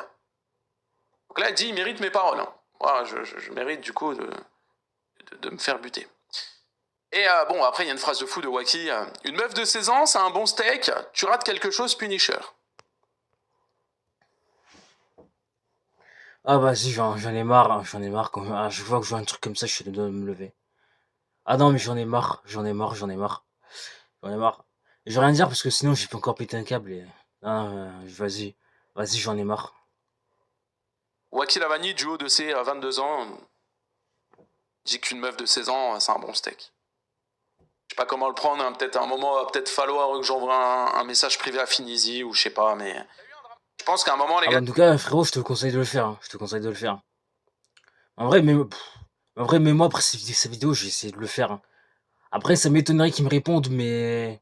Donc là, elle dit, il mérite mes paroles. Hein. Voilà, je mérite, du coup, de me faire buter. Et bon, après, il y a une phrase de fou de Wacky. Une meuf de 16 ans, c'est un bon steak, tu rates quelque chose, Punisher. Ah vas-y, j'en ai marre, hein, j'en ai marre. Je vois que je vois un truc comme ça, je suis le dos de me lever. Ah non, mais j'en ai marre, j'en ai marre, j'en ai marre. J'en ai marre. Je vais rien dire parce que sinon, je peux encore péter un câble. Et... Ah, vas-y, vas-y, j'en ai marre. Wacky Lavani, du haut de ses 22 ans, dit qu'une meuf de 16 ans, c'est un bon steak. Je sais pas comment le prendre, hein. Peut-être à un moment, peut-être falloir que j'envoie un message privé à Finizy ou je sais pas, mais je pense qu'à un moment, les Ah gars. bah, en tout cas, frérot, je te conseille de le faire. Hein. Je te conseille de le faire. En vrai, mais moi, après ces vidéos, j'ai essayé de le faire. Hein. Après, ça m'étonnerait qu'ils me répondent, mais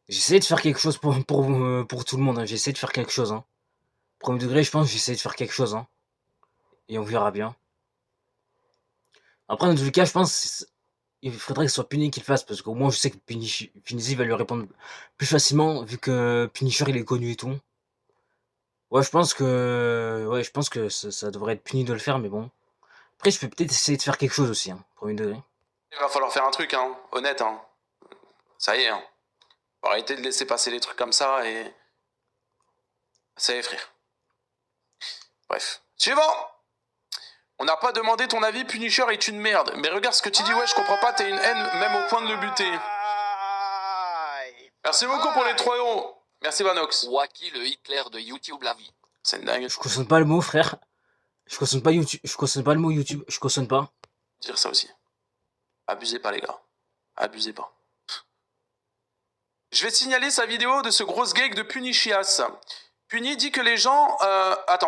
j'essaie de faire quelque chose pour tout le monde. Hein. J'essaie de faire quelque chose. Hein. Premier degré, je pense que j'essaie de faire quelque chose. Hein. Et on verra bien. Après, dans tous les cas, je pense il faudrait que ce soit Puni qui le fasse, parce qu'au moins, je sais que Finizy va lui répondre plus facilement, vu que Punisher, il est connu et tout. Ouais, je pense que ça devrait être Puni de le faire, mais bon. Après, je peux peut-être essayer de faire quelque chose aussi, hein, premier degré. Il va falloir faire un truc, hein, honnête, hein. Ça y est, hein. Faut arrêter de laisser passer les trucs comme ça et... Ça y est, frère. Bref. Suivant. On n'a pas demandé ton avis, Punisher est une merde. Mais regarde ce que tu dis, ouais, je comprends pas, t'es une haine même au point de le buter. Merci beaucoup pour les 3 €. Merci Vanox. Wacky le Hitler de YouTube la vie. C'est une dingue. Je cautionne pas le mot, frère. Je cautionne pas YouTube. Je cautionne pas le mot YouTube. Je cautionne pas. Dire ça aussi. Abusez pas, les gars. Abusez pas. Je vais signaler sa vidéo de ce gros gag de Punishias. Puni dit que les gens...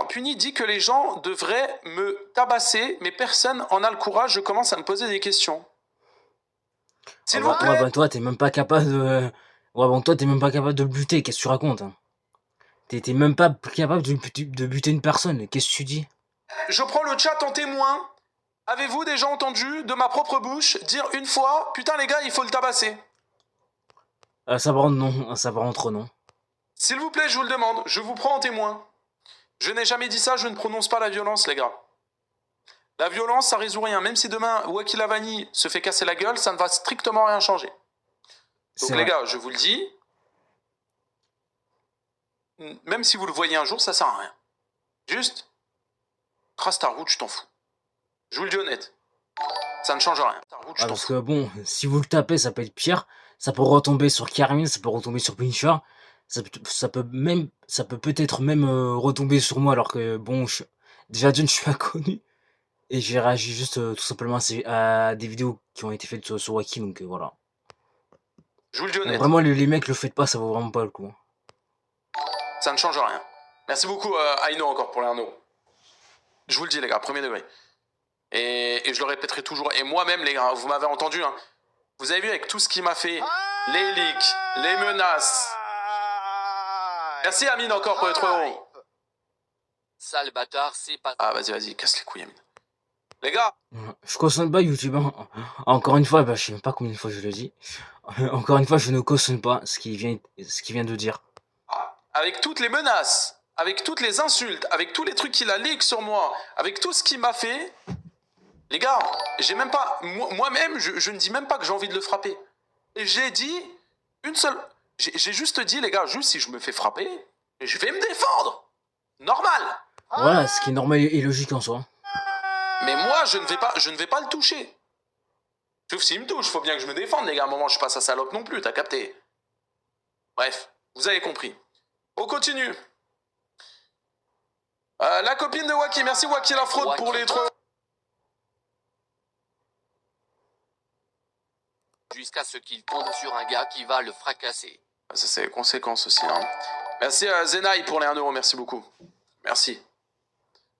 Puni dit que les gens devraient me tabasser, mais personne en a le courage. Je commence à me poser des questions. S'il vous plaît. Ouais, bah toi, t'es même pas capable de... Ouais, bon, toi, t'es même pas capable de le buter. Qu'est-ce que tu racontes, hein? T'es même pas capable de buter une personne. Qu'est-ce que tu dis? Je prends le chat en témoin. Avez-vous déjà entendu de ma propre bouche dire une fois, putain les gars, il faut le tabasser? Ça par contre, non. Ça par contre, non. S'il vous plaît, je vous le demande, je vous prends en témoin. Je n'ai jamais dit ça, je ne prononce pas la violence, les gars. La violence, ça résout rien. Même si demain, Wacky Lavani se fait casser la gueule, ça ne va strictement rien changer. Donc les gars, je vous le dis, même si vous le voyez un jour, ça sert à rien. Juste, trace ta route, je t'en fous. Je vous le dis honnête. Ça ne change rien. Ta route, je t'en parce fous. que bon, si vous le tapez, ça peut être pire. Ça peut retomber sur Carmine, ça peut retomber sur Punisher. Ça peut peut-être même retomber sur moi, alors que bon, déjà d'une, je suis inconnu. Et j'ai réagi juste tout simplement à des vidéos qui ont été faites sur Wacky, donc voilà. Je vous le dis Donc, honnête. vraiment, les mecs, le faites pas, ça vaut vraiment pas le coup. Ça ne change rien. Merci beaucoup, Aino, encore pour les 1 €. Je vous le dis, les gars, premier degré. Et je le répéterai toujours. Et moi-même, les gars, vous m'avez entendu, hein. Vous avez vu avec tout ce qu'il m'a fait, les leaks, les menaces. Merci, Amine, encore pour les 3 €. Sale bâtard, c'est pas... Ah, vas-y, casse les couilles, Amine. Les gars, Je cautionne pas YouTube. Hein. Encore une fois, je sais même pas combien de fois je le dis. Encore une fois, je ne cautionne pas ce qui vient de dire. avec toutes les menaces, avec toutes les insultes, avec tous les trucs qu'il a leak sur moi, avec tout ce qu'il m'a fait, les gars, j'ai même pas... Moi-même, je ne dis même pas que j'ai envie de le frapper. Et j'ai dit une seule... J'ai juste dit, les gars, juste si je me fais frapper, je vais me défendre. Normal. Voilà, ce qui est normal et logique en soi. Mais moi, je ne vais pas le toucher. Sauf s'il me touche, faut bien que je me défende, les gars. À un moment, je suis pas sa salope non plus, t'as capté. Bref, vous avez compris. On continue. La copine de Waki, merci Waki la fraude pour les 3. Jusqu'à ce qu'il tombe sur un gars qui va le fracasser. Ça, c'est les conséquences aussi. Hein. Merci Zenaï pour les 1€, merci beaucoup. Merci.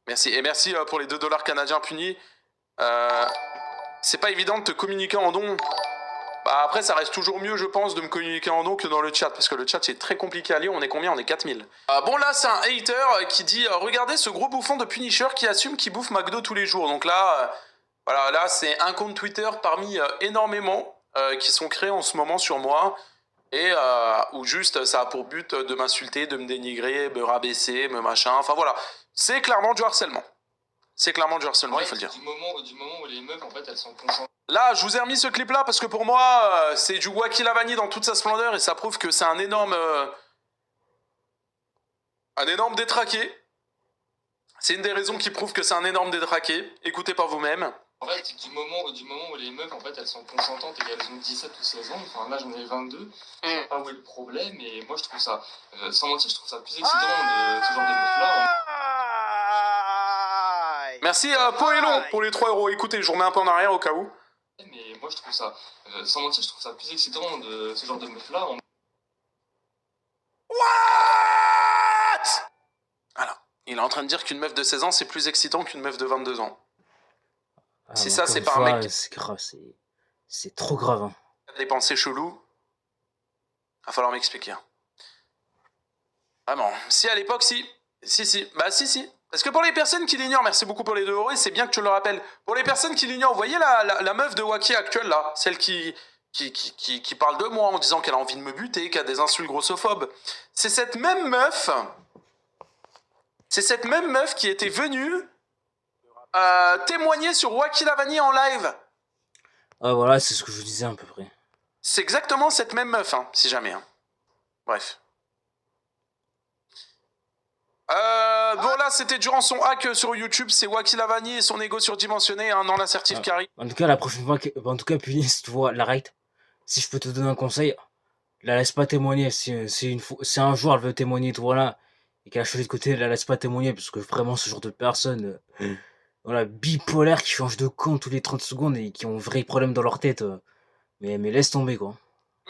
Merci. Et merci pour les 2$ canadiens punis. C'est pas évident de te communiquer en don. Bah après, ça reste toujours mieux, je pense, de me communiquer en don que dans le chat, parce que le chat, c'est très compliqué à lire. On est combien? On est 4000. Bon, là, c'est un hater qui dit regardez ce gros bouffon de Punisher qui assume qu'il bouffe McDo tous les jours. Donc là, voilà, là, c'est un compte Twitter parmi énormément qui sont créés en ce moment sur moi. Et où juste, ça a pour but de m'insulter, de me dénigrer, me rabaisser, me machin. Enfin voilà, c'est clairement du harcèlement. C'est clairement du harcèlement, il faut le dire. Du moment où les meufs, en fait, elles sont consentantes. Là, je vous ai remis ce clip-là parce que pour moi, c'est du Waki Lavani dans toute sa splendeur et ça prouve que c'est un énorme détraqué. C'est une des raisons qui prouve que c'est un énorme détraqué. Écoutez par vous-même. En fait, du moment où les meufs, en fait, elles sont consentantes et qu'elles ont 17 ou 16 ans, enfin là, j'en ai 22, je sais pas où est le problème, et moi, je trouve ça, sans mentir, je trouve ça plus excitant de ce genre de meufs-là. Merci Poelon pour les 3€. Écoutez, je vous remets un peu en arrière au cas où. Mais moi, je trouve ça, sans mentir, je trouve ça plus excitant de ce genre de meufs-là. What? Alors, il est en train de dire qu'une meuf de 16 ans, c'est plus excitant qu'une meuf de 22 ans. Ah, Si ça, c'est pas un mec... C'est grave, c'est trop grave. Hein. Des pensées cheloues, va falloir m'expliquer. Vraiment. Si à l'époque, si. Bah si. Parce que pour les personnes qui l'ignorent, merci beaucoup pour les 2€, et c'est bien que tu le rappelles. Pour les personnes qui l'ignorent, vous voyez la meuf de Waki actuelle là, celle qui parle de moi en disant qu'elle a envie de me buter, qui a des insultes grossophobes. C'est cette même meuf qui était venue témoigner sur Waki Lavani en live. Ah voilà, c'est ce que je vous disais à peu près. C'est exactement cette même meuf, hein, si jamais. Hein. Bref. Bon là c'était durant son hack sur YouTube, c'est Waki Lavani et son ego surdimensionné, hein, dans l'assertif qui arrive. En tout cas la prochaine fois, en tout cas Punis, si tu vois la rate, si je peux te donner un conseil, la laisse pas témoigner, si un jour elle veut témoigner, toi là, et qu'elle a changé de côté, la laisse pas témoigner, parce que vraiment ce genre de personnes, voilà, bipolaires qui changent de camp tous les 30 secondes et qui ont un vrai problème dans leur tête, mais laisse tomber quoi.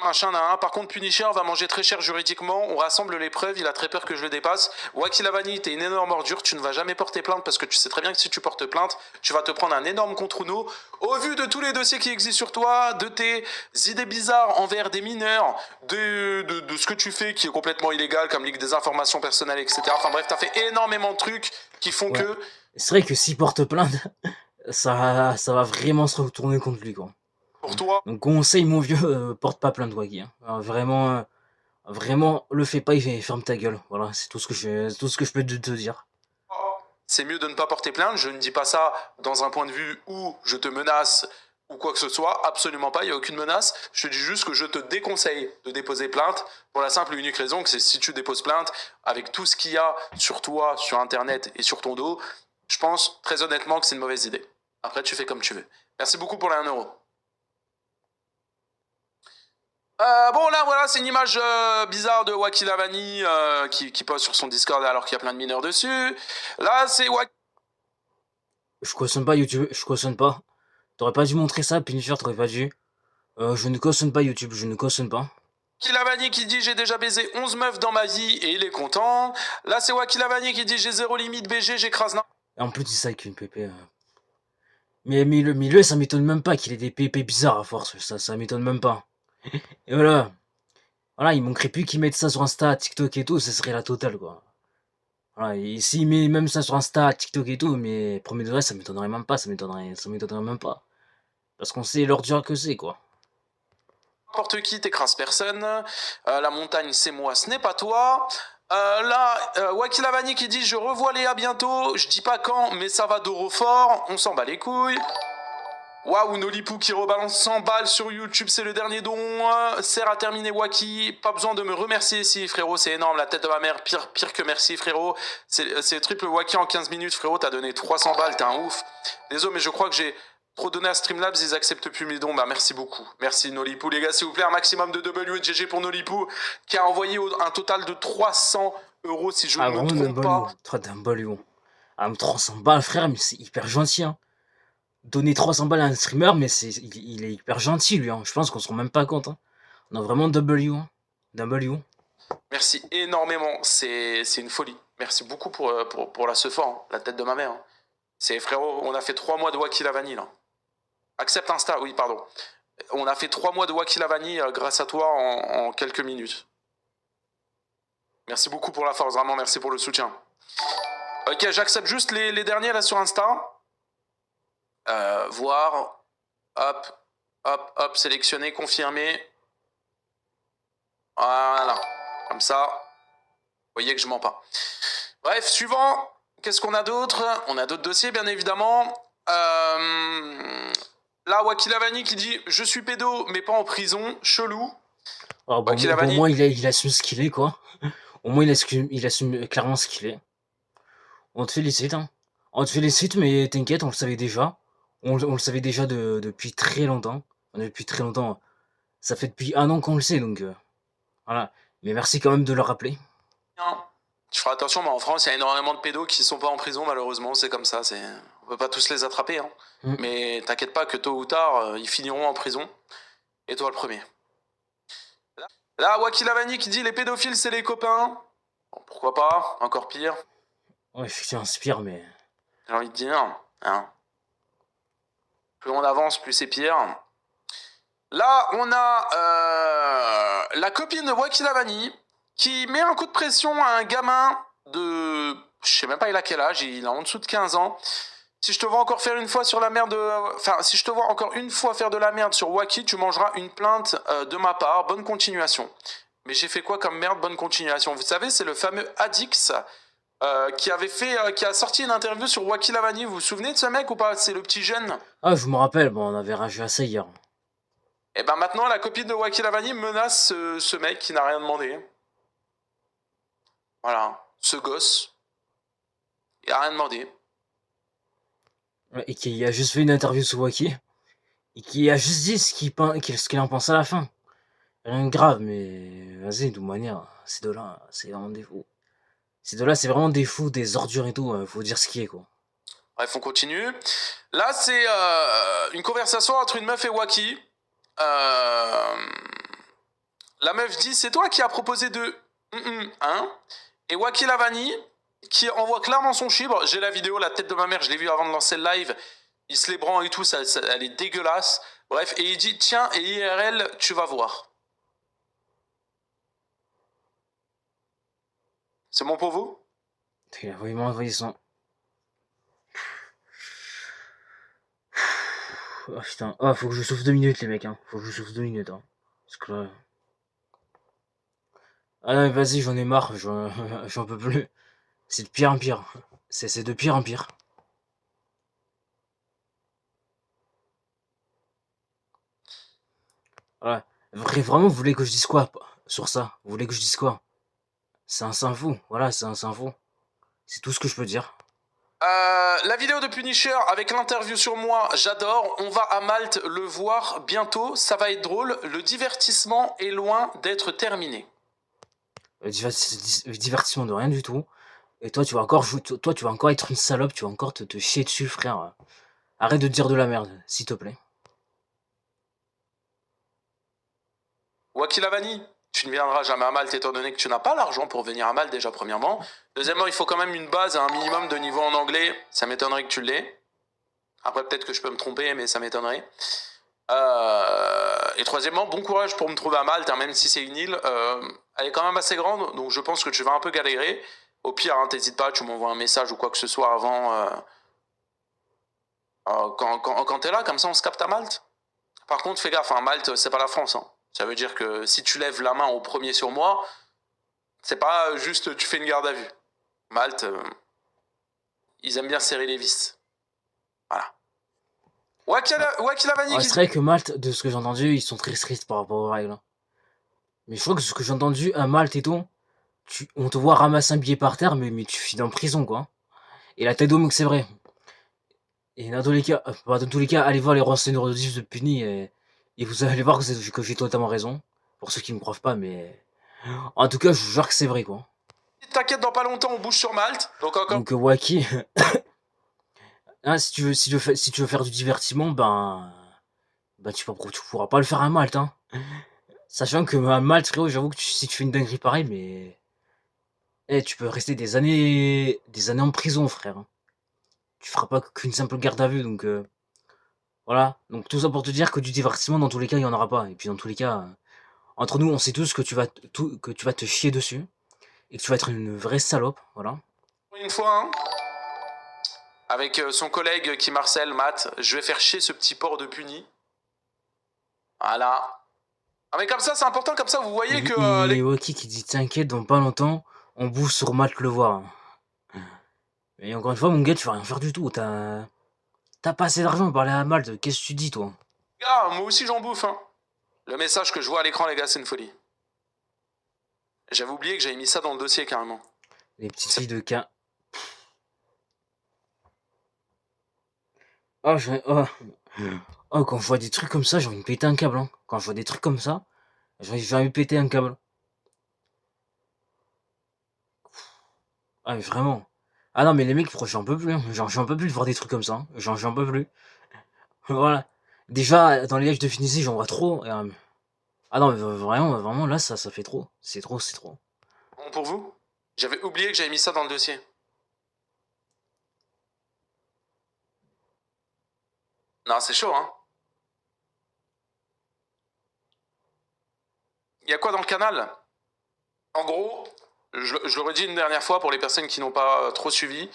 Machin d'un. Par contre, Punisher va manger très cher juridiquement. On rassemble les preuves. Il a très peur que je le dépasse. Waki Lavani, t'es une énorme ordure. Tu ne vas jamais porter plainte parce que tu sais très bien que si tu portes plainte, tu vas te prendre un énorme contre-nous. Au vu de tous les dossiers qui existent sur toi, de tes idées bizarres envers des mineurs, de ce que tu fais qui est complètement illégal, comme ligue des informations personnelles, etc. Enfin bref, t'as fait énormément de trucs qui font que... C'est vrai que s'il porte plainte, ça va vraiment se retourner contre lui quoi. Pour toi. Donc conseil mon vieux, porte pas plainte Waki. Hein. Vraiment, le fais pas et ferme ta gueule. Voilà, c'est tout ce que je peux te dire. C'est mieux de ne pas porter plainte. Je ne dis pas ça dans un point de vue où je te menace ou quoi que ce soit. Absolument pas, il n'y a aucune menace. Je te dis juste que je te déconseille de déposer plainte pour la simple et unique raison que c'est si tu déposes plainte, avec tout ce qu'il y a sur toi, sur Internet et sur ton dos, je pense très honnêtement que c'est une mauvaise idée. Après, tu fais comme tu veux. Merci beaucoup pour les 1€. Bon là voilà, c'est une image bizarre de Waki Lavani qui pose sur son Discord alors qu'il y a plein de mineurs dessus. Là c'est Waki... Je cautionne pas YouTube, je cautionne pas. T'aurais pas dû montrer ça, Punisher, t'aurais pas dû. Je ne cautionne pas YouTube, je ne cautionne pas. Waki Lavani qui dit j'ai déjà baisé 11 meufs dans ma vie et il est content. Là c'est Waki Lavani qui dit j'ai zéro limite BG, j'écrase... Et en plus il dit ça avec une PP. Mais le ça m'étonne même pas qu'il ait des PP bizarres à force, ça m'étonne même pas. Et voilà, il manquerait plus qu'ils mettent ça sur Insta, TikTok et tout, ce serait la totale quoi. Voilà, et s'il met même ça sur Insta, TikTok et tout, mais premier degré, ça m'étonnerait même pas, ça m'étonnerait même pas. Parce qu'on sait l'ordure que c'est quoi. N'importe qui, t'écrases personne. La montagne c'est moi, ce n'est pas toi. Là, Waki Lavani qui dit je revois Léa bientôt, je dis pas quand, mais ça va d'euro fort, on s'en bat les couilles. Waouh, Nolipou qui rebalance 100 balles sur YouTube, c'est le dernier don. Sert à terminer Waki. Pas besoin de me remercier ici, frérot, c'est énorme. La tête de ma mère, pire que merci, frérot. C'est triple Waki en 15 minutes, frérot. T'as donné 300 balles, t'es un ouf. Désolé, mais je crois que j'ai trop donné à Streamlabs, ils acceptent plus mes dons. Bah, merci beaucoup. Merci, Nolipou. Les gars, s'il vous plaît, un maximum de W et GG pour Nolipou, qui a envoyé un total de 300 euros, si je ne me trompe pas. Toi, t'es un balion. Ah, 300 balles, frère, mais c'est hyper gentil, hein. Donner 300 balles à un streamer, mais il est hyper gentil, lui, hein. Je pense qu'on se rend même pas compte, hein. On a vraiment W, hein. W. Merci énormément, c'est une folie. Merci beaucoup pour la sephora, hein, la tête de ma mère. Hein. C'est frérot, on a fait 3 mois de Waki Lavani là. Accepte Insta, oui pardon. On a fait 3 mois de Waki Lavani grâce à toi en quelques minutes. Merci beaucoup pour la force, vraiment merci pour le soutien. Ok, j'accepte juste les derniers là sur Insta. Voir, hop, sélectionner, confirmer. Voilà, comme ça, vous voyez que je mens pas. Bref, suivant, qu'est-ce qu'on a d'autre? On a d'autres dossiers, bien évidemment. Là, Waki Lavani qui dit « Je suis pédo, mais pas en prison, chelou. » Oh, bon, au moins, il assume ce qu'il est, quoi. Au moins, il assume clairement ce qu'il est. On te félicite, hein. On te félicite, mais t'inquiète, on le savait déjà. On le savait déjà depuis très longtemps. Depuis très longtemps. Ça fait depuis 1 an qu'on le sait, donc... voilà. Mais merci quand même de le rappeler. Tu feras attention, mais en France, il y a énormément de pédos qui sont pas en prison, malheureusement. C'est comme ça. On peut pas tous les attraper. Hein. Mais t'inquiète pas que tôt ou tard, ils finiront en prison. Et toi, le premier. Là, Waki Lavani qui dit « Les pédophiles, c'est les copains. » Bon, pourquoi pas? Encore pire. Ouais, effectivement, c'est pire, mais... J'ai envie de dire, hein. Plus on avance, plus c'est pire. Là, on a la copine de Waki Lavani qui met un coup de pression à un gamin de... Je sais même pas il a quel âge, il a en dessous de 15 ans. Si je te vois encore faire une fois sur la merde... Enfin, si je te vois encore une fois faire de la merde sur Waki, tu mangeras une plainte de ma part. Bonne continuation. Mais j'ai fait quoi comme merde? Bonne continuation. Vous savez, c'est le fameux Adix qui a sorti une interview sur Waki Lavani. Vous vous souvenez de ce mec ou pas? C'est le petit jeune. Ah, je me rappelle, bon, on avait ragé à ça hier. Et ben maintenant, la copine de Waki Lavani menace ce mec qui n'a rien demandé. Voilà, ce gosse. Il a rien demandé. Et qui a juste fait une interview sur Waki. Et qui a juste dit ce qu'il en pense à la fin. Rien de grave, mais vas-y, de toute manière, ces deux-là, c'est vraiment des fous. Ces deux-là, c'est vraiment des fous, des ordures et tout, faut dire ce qui est, quoi. Bref, on continue. Là, c'est une conversation entre une meuf et Waki. La meuf dit, c'est toi qui as proposé de... hein? Et Waki Lavani, qui envoie clairement son chibre, j'ai la vidéo, la tête de ma mère, je l'ai vu avant de lancer le live, il se les branle et tout, elle est dégueulasse. Bref, et il dit, tiens, et IRL, tu vas voir. C'est bon pour vous? Il m'a envoyé son... Oh putain, oh, faut que je souffle 2 minutes les mecs, hein. Faut que je souffle 2 minutes, hein. Parce que là... Ah non, vas-y, j'en ai marre, j'en peux plus. C'est de pire en pire. C'est de pire en pire. Voilà. Vraiment, vous voulez que je dise quoi sur ça? Vous voulez que je dise quoi? C'est un saint fou, voilà, c'est un saint fou. C'est tout ce que je peux dire. La vidéo de Punisher avec l'interview sur moi, j'adore. On va à Malte le voir bientôt, ça va être drôle. Le divertissement est loin d'être terminé. Divertissement de rien du tout. Et toi, tu vas encore être une salope, tu vas encore te chier dessus, frère. Arrête de dire de la merde, s'il te plaît. Waki Lavani, tu ne viendras jamais à Malte étant donné que tu n'as pas l'argent pour venir à Malte déjà premièrement. Deuxièmement, il faut quand même une base, un minimum de niveau en anglais. Ça m'étonnerait que tu l'aies. Après, peut-être que je peux me tromper, mais ça m'étonnerait. Et troisièmement, bon courage pour me trouver à Malte, hein, même si c'est une île. Elle est quand même assez grande, donc je pense que tu vas un peu galérer. Au pire, hein, t'hésites pas, tu m'envoies un message ou quoi que ce soit avant. Quand t'es là, comme ça on se capte à Malte. Par contre, fais gaffe, hein, Malte, c'est pas la France. Hein. Ça veut dire que si tu lèves la main au premier sur moi, c'est pas juste tu fais une garde à vue. Malte, ils aiment bien serrer les vis. Voilà. Wakilavani Ouais, qui... c'est vrai que Malte, de ce que j'ai entendu, ils sont très stricts par rapport aux règles, hein. Mais je crois que ce que j'ai entendu à Malte et tout, on te voit ramasser un billet par terre, mais tu finis en prison, quoi. Et la tête d'homme que c'est vrai. Et dans tous les cas, allez voir les renseignements de Puni et vous allez voir que j'ai totalement raison. Pour ceux qui me croient pas, mais en tout cas, je vous jure que c'est vrai, quoi. T'inquiète, dans pas longtemps, on bouge sur Malte. Donc encore... Donc, Waki, hein, si tu veux faire du divertissement, tu pourras pas le faire à Malte, hein. Sachant que à Malte, frérot, j'avoue que si tu fais une dinguerie pareille, mais tu peux rester des années en prison, frère, hein. Tu feras pas qu'une simple garde à vue, donc voilà. Donc tout ça pour te dire que du divertissement, dans tous les cas, il y en aura pas. Et puis dans tous les cas, entre nous, on sait tous que que tu vas te chier dessus et que tu vas être une vraie salope, voilà. Une fois, hein, avec son collègue qui marcelle, Matt, je vais faire chier ce petit porc de Puni. Voilà. Ah mais comme ça, c'est important, comme ça, vous voyez que... Et Waki qui dit t'inquiète, dans pas longtemps, on bouge sur Malte le voir. Mais encore une fois, mon gars, tu vas rien faire du tout. T'as pas assez d'argent pour aller à Malte. Qu'est-ce que tu dis, toi? Gars, moi aussi j'en bouffe, hein. Le message que je vois à l'écran, les gars, c'est une folie. J'avais oublié que j'avais mis ça dans le dossier, carrément. Les petites filles de cas. Oh, quand je vois des trucs comme ça, j'ai envie de péter un câble, hein. Quand je vois des trucs comme ça, j'ai envie de péter un câble. Ah, mais vraiment. Ah non, mais les mecs, j'en peux plus, hein. J'en peux plus de voir des trucs comme ça, hein. J'en peux plus. Voilà. Déjà, dans les lives de Finissi, j'en vois trop. Ah non, mais vraiment, là, ça fait trop. C'est trop. Bon, pour vous, j'avais oublié que j'avais mis ça dans le dossier. Non, c'est chaud, hein. Il y a quoi dans le canal? En gros, je le redis une dernière fois pour les personnes qui n'ont pas trop suivi.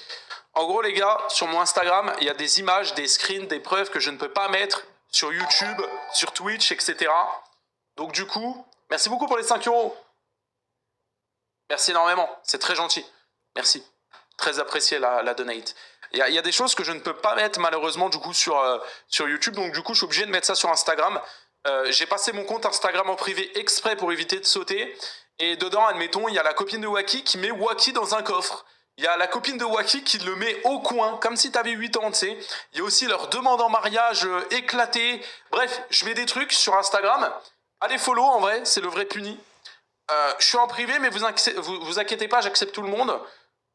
En gros, les gars, sur mon Instagram, il y a des images, des screens, des preuves que je ne peux pas mettre sur YouTube, sur Twitch, etc. Donc du coup, merci beaucoup pour les 5 €. Merci énormément, c'est très gentil. Merci. Très apprécié la donate. Il y a des choses que je ne peux pas mettre malheureusement du coup sur YouTube, donc du coup je suis obligé de mettre ça sur Instagram. J'ai passé mon compte Instagram en privé exprès pour éviter de sauter. Et dedans, admettons, il y a la copine de Waki qui met Waki dans un coffre. Il y a la copine de Waki qui le met au coin, comme si t'avais 8 ans, tu sais. Il y a aussi leur demande en mariage éclatée. Bref, je mets des trucs sur Instagram. Allez follow, en vrai, c'est le vrai Puni. Je suis en privé, mais vous inquiétez pas, j'accepte tout le monde.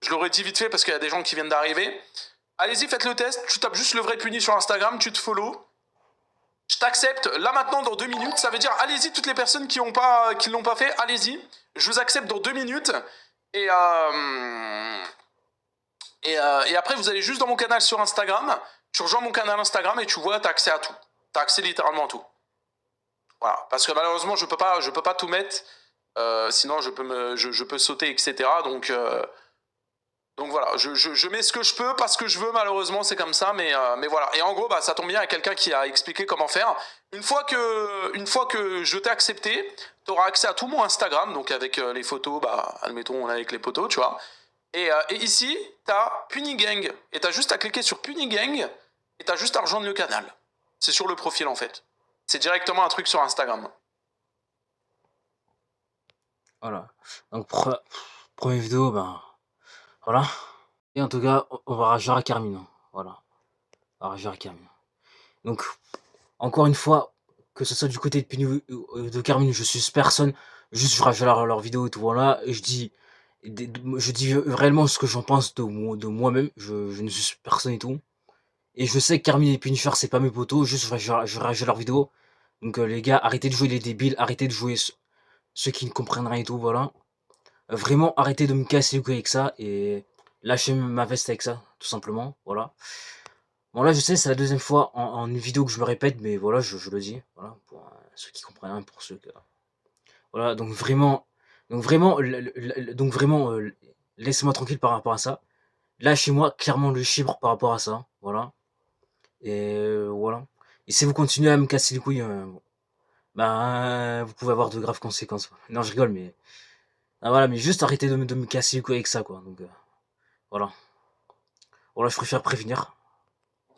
Je l'aurais dit vite fait parce qu'il y a des gens qui viennent d'arriver. Allez-y, faites le test. Tu tapes juste le vrai Puni sur Instagram, tu te follow. Je t'accepte là maintenant dans 2 minutes. Ça veut dire allez-y toutes les personnes qui l'ont pas fait, allez-y. Je vous accepte dans 2 minutes. Et après vous allez juste dans mon canal sur Instagram. Tu rejoins mon canal Instagram et tu vois, t'as accès à tout. T'as accès littéralement à tout. Voilà. Parce que malheureusement je peux pas tout mettre. Sinon je peux sauter, etc. Donc voilà, je mets ce que je peux, pas ce que je veux, malheureusement, c'est comme ça, mais voilà. Et en gros, ça tombe bien, il y a quelqu'un qui a expliqué comment faire. Une fois que je t'ai accepté, tu auras accès à tout mon Instagram, donc avec les photos, admettons, avec les potos, tu vois. Et ici, t'as Punigang, et t'as juste à cliquer sur Punigang, et t'as juste à rejoindre le canal. C'est sur le profil, en fait. C'est directement un truc sur Instagram. Voilà. Donc, première vidéo, voilà. Et en tout cas, on va rager à Carmine. Voilà. On va rager à Carmine. Donc, encore une fois, que ce soit du côté de Pini ou de Carmine, je suis personne. Juste, je rage leur vidéo et tout, voilà. Et je dis réellement ce que j'en pense de moi-même. Je ne suis personne et tout. Et je sais que Carmine et Punisher, c'est pas mes potos. Juste, je rage leur vidéo. Donc, les gars, arrêtez de jouer les débiles. Arrêtez de jouer ceux qui ne comprennent rien et tout, voilà. Vraiment, arrêtez de me casser les couilles avec ça et lâchez ma veste avec ça, tout simplement, voilà. Bon là, je sais, c'est la deuxième fois en une vidéo que je me répète, mais voilà, je le dis, voilà, pour ceux qui comprennent rien, pour ceux que... Voilà, donc vraiment, laissez-moi tranquille par rapport à ça. Lâchez-moi clairement le chibre par rapport à ça, voilà. Et voilà. Et si vous continuez à me casser les couilles, vous pouvez avoir de graves conséquences. Non, je rigole, mais... Ah, voilà, mais juste arrêtez de me casser les couilles avec ça, quoi. Donc, voilà. Voilà, je préfère prévenir.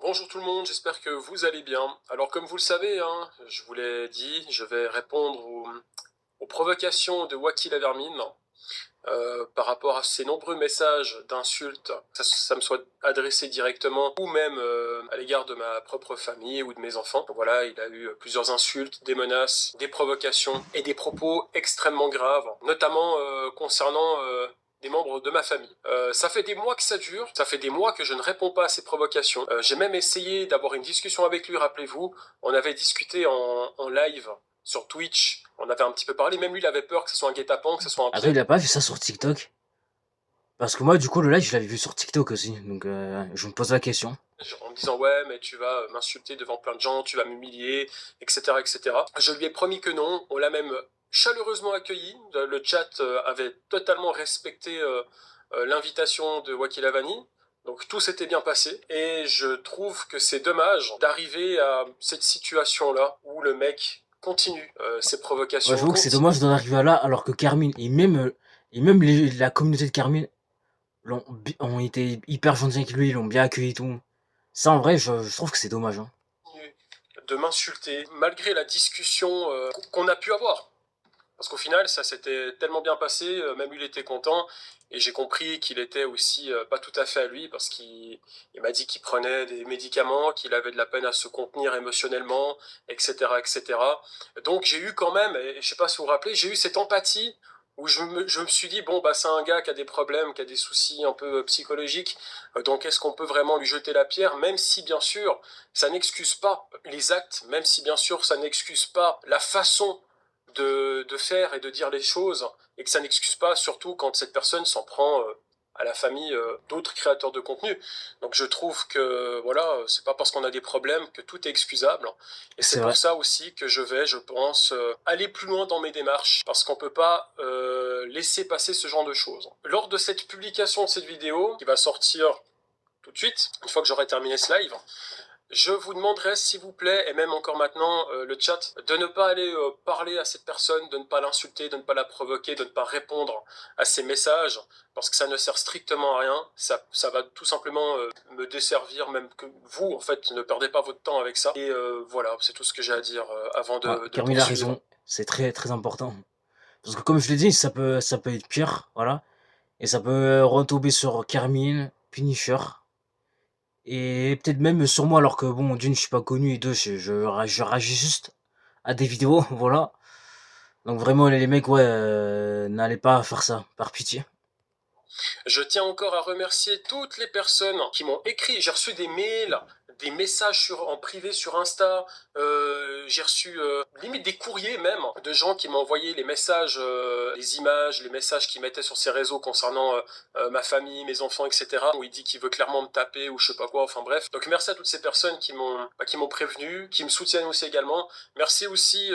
Bon, bonjour tout le monde, j'espère que vous allez bien. Alors comme vous le savez, hein, je vous l'ai dit, je vais répondre aux provocations de Wacky la Vermine par rapport à ces nombreux messages d'insultes, que ça me soit adressé directement ou même à l'égard de ma propre famille ou de mes enfants. Voilà, il a eu plusieurs insultes, des menaces, des provocations et des propos extrêmement graves, notamment concernant des membres de ma famille. Ça fait des mois que ça dure, ça fait des mois que je ne réponds pas à ces provocations. J'ai même essayé d'avoir une discussion avec lui, rappelez-vous, on avait discuté en live sur Twitch, on avait un petit peu parlé, même lui il avait peur que ce soit un guet-apens, que ce soit un Attends, il a pas vu ça sur TikTok? Parce que moi, du coup, le live, je l'avais vu sur TikTok aussi. Donc, je me pose la question. en me disant ouais mais tu vas m'insulter devant plein de gens, tu vas m'humilier, etc. etc. Je lui ai promis que non, on l'a même chaleureusement accueilli, le chat avait totalement respecté l'invitation de Wacky Lavani. Donc tout s'était bien passé et je trouve que c'est dommage d'arriver à cette situation-là où le mec continue ses provocations. Ouais, j'avoue que c'est dommage d'en arriver à là alors que Carmine et même la communauté de Carmine ont été hyper gentils avec lui, ils l'ont bien accueilli et tout. Ça, en vrai, je trouve que c'est dommage. Hein. De m'insulter malgré la discussion qu'on a pu avoir. Parce qu'au final, ça s'était tellement bien passé, même lui il était content, et j'ai compris qu'il était aussi pas tout à fait à lui, parce qu'il m'a dit qu'il prenait des médicaments, qu'il avait de la peine à se contenir émotionnellement, etc. etc. Donc j'ai eu quand même, et je sais pas si vous vous rappelez, j'ai eu cette empathie où je me suis dit, bon, bah c'est un gars qui a des problèmes, qui a des soucis un peu psychologiques, donc est-ce qu'on peut vraiment lui jeter la pierre, même si bien sûr, ça n'excuse pas les actes, même si bien sûr, ça n'excuse pas la façon de faire et de dire les choses, et que ça n'excuse pas, surtout quand cette personne s'en prend à la famille d'autres créateurs de contenu. Donc je trouve que voilà, c'est pas parce qu'on a des problèmes que tout est excusable. Et c'est pour ça aussi que je pense, aller plus loin dans mes démarches, parce qu'on peut pas laisser passer ce genre de choses. Lors de cette publication de cette vidéo, qui va sortir tout de suite, une fois que j'aurai terminé ce live, je vous demanderai, s'il vous plaît, et même encore maintenant, le chat, de ne pas aller parler à cette personne, de ne pas l'insulter, de ne pas la provoquer, de ne pas répondre à ses messages, parce que ça ne sert strictement à rien, ça va tout simplement me desservir, même que vous, en fait, ne perdez pas votre temps avec ça. Et voilà, c'est tout ce que j'ai à dire avant de Carmine a raison, c'est très très important. Parce que comme je l'ai dit, ça peut être pire, voilà. Et ça peut retomber sur Carmine, Punisher. Et peut-être même sur moi, alors que bon, d'une, je suis pas connu, et deux, je réagis juste à des vidéos, voilà. Donc vraiment, les mecs, ouais, n'allez pas faire ça, par pitié. Je tiens encore à remercier toutes les personnes qui m'ont écrit. J'ai reçu des mails, des messages en privé sur Insta. J'ai reçu limite des courriers même de gens qui m'ont envoyé les messages, les images, les messages qu'ils mettaient sur ces réseaux concernant ma famille, mes enfants, etc. Où il dit qu'il veut clairement me taper ou je sais pas quoi. Enfin bref. Donc merci à toutes ces personnes qui m'ont prévenu, qui me soutiennent aussi également. Merci aussi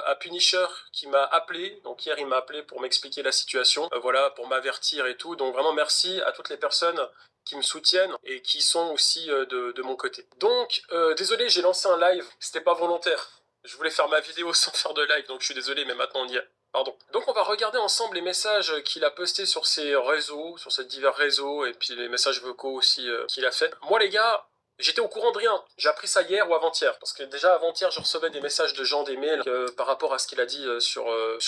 à Punisher qui m'a appelé. Donc hier il m'a appelé pour m'expliquer la situation. Voilà, pour m'avertir et tout. Donc vraiment merci à toutes les personnes qui me soutiennent et qui sont aussi de mon côté. Donc, désolé, j'ai lancé un live, c'était pas volontaire. Je voulais faire ma vidéo sans faire de live, donc je suis désolé, mais maintenant on y est. Pardon. Donc on va regarder ensemble les messages qu'il a postés sur ses réseaux, sur ses divers réseaux, et puis les messages vocaux aussi qu'il a fait. Moi les gars, j'étais au courant de rien. J'ai appris ça hier ou avant-hier. Parce que déjà avant-hier, je recevais des messages de gens, des mails, par rapport à ce qu'il a dit sur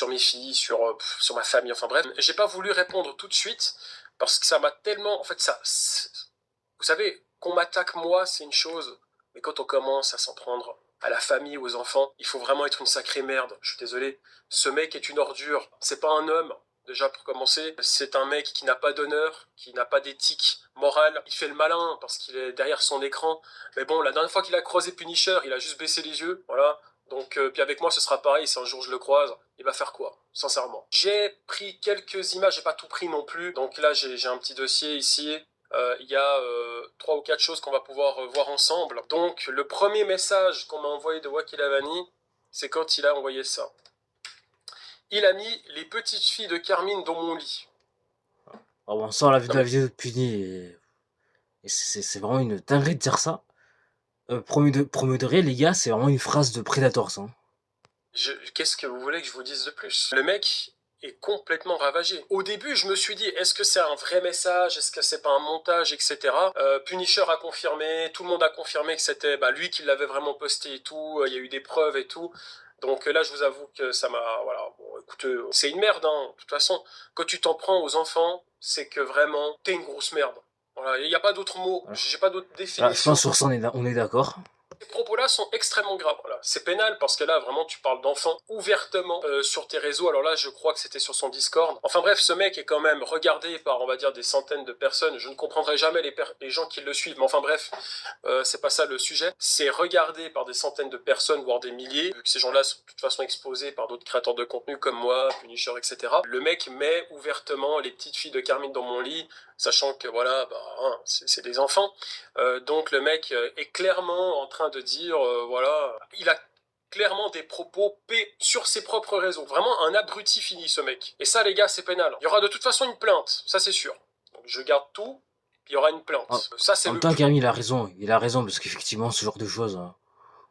mes filles, sur ma famille, enfin bref. J'ai pas voulu répondre tout de suite, parce que ça m'a tellement... En fait, vous savez, qu'on m'attaque moi, c'est une chose. Mais quand on commence à s'en prendre à la famille, aux enfants, il faut vraiment être une sacrée merde. Je suis désolé. Ce mec est une ordure. C'est pas un homme. Déjà pour commencer, c'est un mec qui n'a pas d'honneur, qui n'a pas d'éthique morale. Il fait le malin parce qu'il est derrière son écran. Mais bon, la dernière fois qu'il a croisé Punisher, il a juste baissé les yeux, voilà. Donc, puis avec moi, ce sera pareil. Si un jour je le croise, il va faire quoi, sincèrement? J'ai pris quelques images, j'ai pas tout pris non plus. Donc là, j'ai un petit dossier ici. Il y a 3 ou 4 choses qu'on va pouvoir voir ensemble. Donc, le premier message qu'on m'a envoyé de Wacky Lavani, c'est quand il a envoyé ça. Il a mis les petites filles de Carmine dans mon lit. Alors, on sort la vidéo de Puni et c'est vraiment une dinguerie de dire ça. Premier degré, les gars, c'est vraiment une phrase de Predator, ça. Qu'est-ce que vous voulez que je vous dise de plus? Le mec, est complètement ravagé. Au début, je me suis dit, est-ce que c'est un vrai message? Est-ce que c'est pas un montage, etc. Punisher a confirmé, tout le monde a confirmé que c'était lui qui l'avait vraiment posté et tout, il y a eu des preuves et tout. Donc là, je vous avoue que ça m'a... Voilà, bon, écoute, c'est une merde, hein. De toute façon, quand tu t'en prends aux enfants, c'est que vraiment, t'es une grosse merde. Voilà, il n'y a pas d'autre mot, Voilà. j'ai pas d'autre Voilà, définition. je pense sur ça, on est d'accord. Ces propos-là sont extrêmement graves. Voilà. C'est pénal parce que là, vraiment, tu parles d'enfants ouvertement sur tes réseaux. Alors là, je crois que c'était sur son Discord. Enfin bref, ce mec est quand même regardé par, on va dire, des centaines de personnes. Je ne comprendrai jamais les gens qui le suivent. Mais enfin bref, c'est pas ça le sujet. C'est regardé par des centaines de personnes, voire des milliers. Vu que ces gens-là sont de toute façon exposés par d'autres créateurs de contenu comme moi, Punisher, etc. Le mec met ouvertement les petites filles de Carmine dans mon lit, sachant que voilà, c'est des enfants. Donc le mec est clairement en train de dire, voilà, il a clairement des propos sur ses propres réseaux. Vraiment un abruti fini, ce mec. Et ça, les gars, c'est pénal. Il y aura de toute façon une plainte, ça c'est sûr. Donc je garde tout, puis il y aura une plainte. Ça, c'est En le même temps, Camille, il a raison, parce qu'effectivement, ce genre de choses,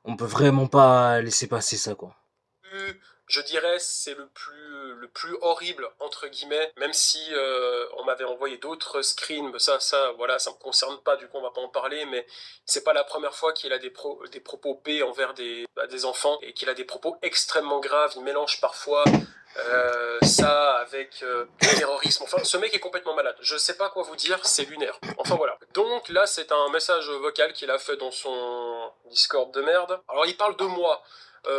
on peut vraiment pas laisser passer ça, quoi. Je dirais c'est le plus horrible entre guillemets, même si on m'avait envoyé d'autres screens, mais ça voilà, ça me concerne pas, du coup on va pas en parler, mais c'est pas la première fois qu'il a des propos P envers des enfants, et qu'il a des propos extrêmement graves. Il mélange parfois ça avec le terrorisme. Enfin, ce mec est complètement malade. Je sais pas quoi vous dire, c'est lunaire. Enfin voilà. Donc là, c'est un message vocal qu'il a fait dans son Discord de merde. Alors il parle de moi.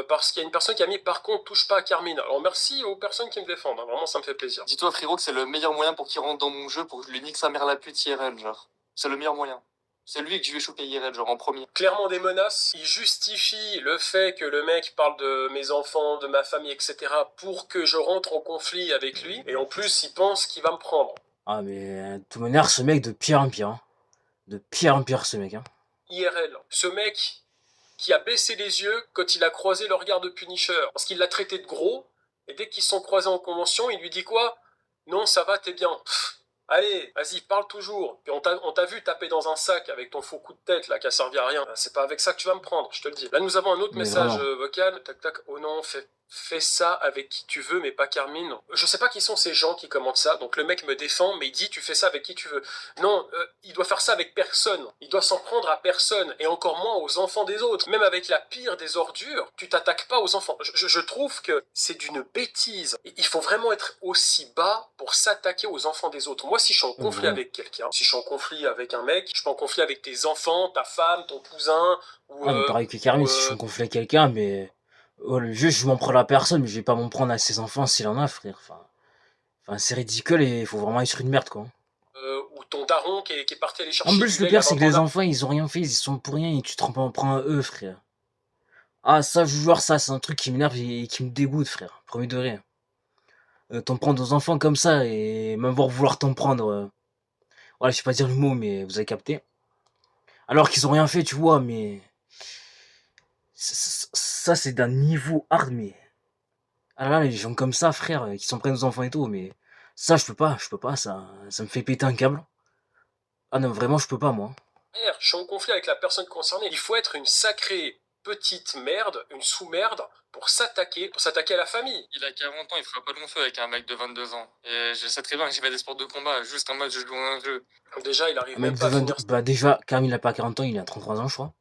Parce qu'il y a une personne qui a mis, par contre, touche pas à Carmine. Alors merci aux personnes qui me défendent, hein. Vraiment ça me fait plaisir. Dis-toi frérot que c'est le meilleur moyen pour qu'il rentre dans mon jeu, pour que je lui nique sa mère la pute IRL, genre. C'est le meilleur moyen. C'est lui que je vais choper IRL, genre en premier. Clairement des menaces. Il justifie le fait que le mec parle de mes enfants, de ma famille, etc. pour que je rentre en conflit avec lui. Et en plus, il pense qu'il va me prendre. Ah, mais de toute manière, ce mec, de pire en pire. Hein. De pire en pire, ce mec. Hein. IRL. Ce mec qui a baissé les yeux quand il a croisé le regard de Punisher. Parce qu'il l'a traité de gros. Et dès qu'ils sont croisés en convention, il lui dit quoi? Non, ça va, t'es bien. Allez, vas-y, parle toujours. Puis on t'a vu taper dans un sac avec ton faux coup de tête là qui a servi à rien. C'est pas avec ça que tu vas me prendre, je te le dis. Là, nous avons un autre Mais message vraiment. vocal. Tac tac. Oh non, fais ça avec qui tu veux, mais pas Carmine. Je sais pas qui sont ces gens qui commentent ça. Donc le mec me défend, mais il dit tu fais ça avec qui tu veux. Non, il doit faire ça avec personne. Il doit s'en prendre à personne, et encore moins aux enfants des autres. Même avec la pire des ordures, tu t'attaques pas aux enfants. Je trouve que c'est d'une bêtise. Il faut vraiment être aussi bas pour s'attaquer aux enfants des autres. Moi, si je suis en conflit Vraiment. avec quelqu'un, si je suis en conflit avec un mec, je suis en conflit avec tes enfants, ta femme, ton cousin, ou... Ah, mais pareil que Carmine, si je suis en conflit avec quelqu'un, mais... Oh, le jeu, je m'en prends à personne, mais je vais pas m'en prendre à ses enfants s'il en a, frère. Enfin c'est ridicule et il faut vraiment être une merde, quoi. ou ton daron qui est parti aller chercher En du plus, le lait pire, à c'est que 20 ans les enfants, ils ont rien fait, ils sont pour rien et tu te en prends à eux, frère. Ah, ça, je vous jure, ça, c'est un truc qui m'énerve et qui me dégoûte, frère. Premier degré. T'en prendre aux enfants comme ça et même vouloir t'en prendre. Voilà, je sais pas dire le mot, mais vous avez capté. Alors qu'ils ont rien fait, tu vois, mais. Ça, c'est d'un niveau hard, mais. Ah là, les gens comme ça, frère, qui s'en prennent aux enfants et tout, mais. Ça, je peux pas, ça me fait péter un câble. Ah non, vraiment, je peux pas, moi. Je suis en conflit avec la personne concernée. Il faut être une sacrée petite merde, une sous-merde, pour s'attaquer à la famille. Il a 40 ans, il fera pas long feu avec un mec de 22 ans. Et je sais très bien que j'ai fait des sports de combat, juste en mode je joue à un jeu. Déjà, il arrive Un même mec pas de à 22... finir. Bah, déjà, Carmine, il a pas 40 ans, il a 33 ans, je crois.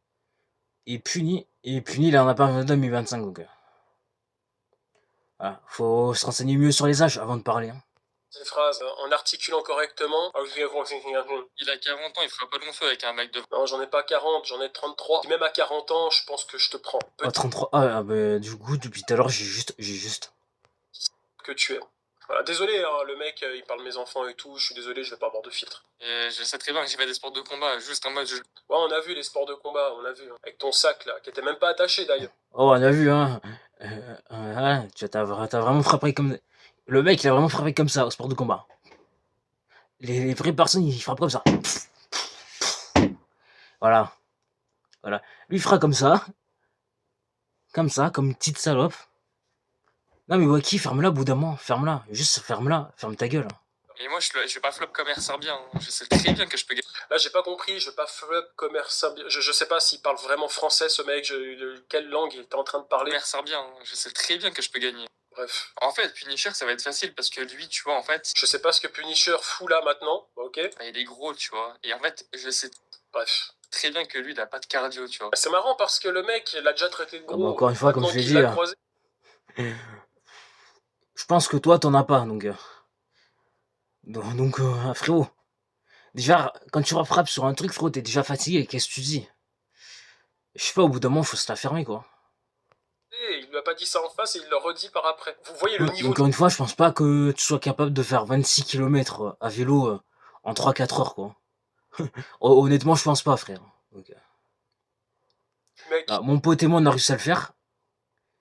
Et puni, il en a pas 22, mais 25, donc. Voilà, faut se renseigner mieux sur les âges avant de parler. Hein. Cette phrase en articulant correctement. Il a 40 ans, il fera pas long feu avec un mec de... Non, j'en ai pas 40, j'en ai 33. Et même à 40 ans, je pense que je te prends. Ah, 33. Ah, bah, du coup, depuis tout à l'heure, j'ai juste. Que tu es. Voilà, désolé, hein, le mec, il parle de mes enfants et tout, je suis désolé, je vais pas avoir de filtre. Et je sais très bien que j'ai fait des sports de combat, juste en mode je... Ouais, on a vu les sports de combat, on a vu. Hein, avec ton sac, là, qui était même pas attaché, d'ailleurs. Oh, on a vu, hein. T'as vraiment frappé comme. Le mec, il a vraiment frappé comme ça au sport de combat. Les vraies personnes, ils frappent comme ça. Voilà. Voilà. Lui, il fera comme ça. Comme ça, comme une petite salope. Non, mais Waki, ferme-la, bout d'un moment. Ferme-la. Juste ferme-la. Ferme ta gueule. Et moi, je vais pas flop comme Serbien, hein. Je sais très bien que je peux gagner. Là, j'ai pas compris, je vais pas flop commerce. Je sais pas s'il parle vraiment français, ce mec, quelle langue il était en train de parler. Serbien, hein. Je sais très bien que je peux gagner. Bref. En fait, Punisher, ça va être facile parce que lui, tu vois, en fait, Je sais pas ce que Punisher fout là maintenant, ok? il est gros, tu vois. Et en fait, je sais Bref. très bien que lui, il a pas de cardio, tu vois. C'est marrant parce que le mec, il l'a déjà traité de Ah bah, gros. encore une fois, comme Maintenant je l'ai qu'il dit, l'a croisé. je pense que toi, t'en as pas, donc frérot, déjà, quand tu frappes sur un truc, frérot, t'es déjà fatigué, qu'est-ce que tu dis? Je sais pas, au bout d'un moment, faut se la fermer, quoi. Et il lui a pas dit ça en face et il le redit par après. Vous voyez le Ouais, niveau encore une fois, je pense pas que tu sois capable de faire 26 km à vélo en 3-4 heures, quoi. Honnêtement, je pense pas, frère. Donc, du mec. là, mon pote et moi, on a réussi à le faire.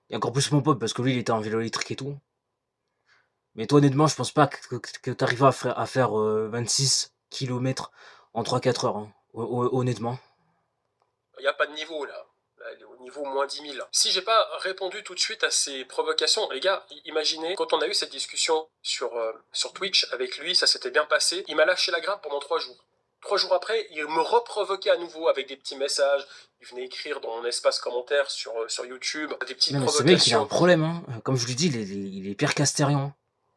Et encore plus mon pote, parce que lui, il était en vélo électrique et tout. Mais toi, honnêtement, je pense pas que t'arrives à faire 26 km en 3-4 heures, hein. Honnêtement. Il n'y a pas de niveau là. Là, il est au niveau moins 10 000. Si j'ai pas répondu tout de suite à ces provocations, les gars, imaginez, quand on a eu cette discussion sur Twitch avec lui, ça s'était bien passé, il m'a lâché la grappe pendant 3 jours. 3 jours après, il me reprovoquait à nouveau avec des petits messages. Il venait écrire dans mon espace commentaire sur YouTube des petites Non, mais ce mec, il a un provocations. problème, hein. Comme je lui dis, il est pire qu'Astérion.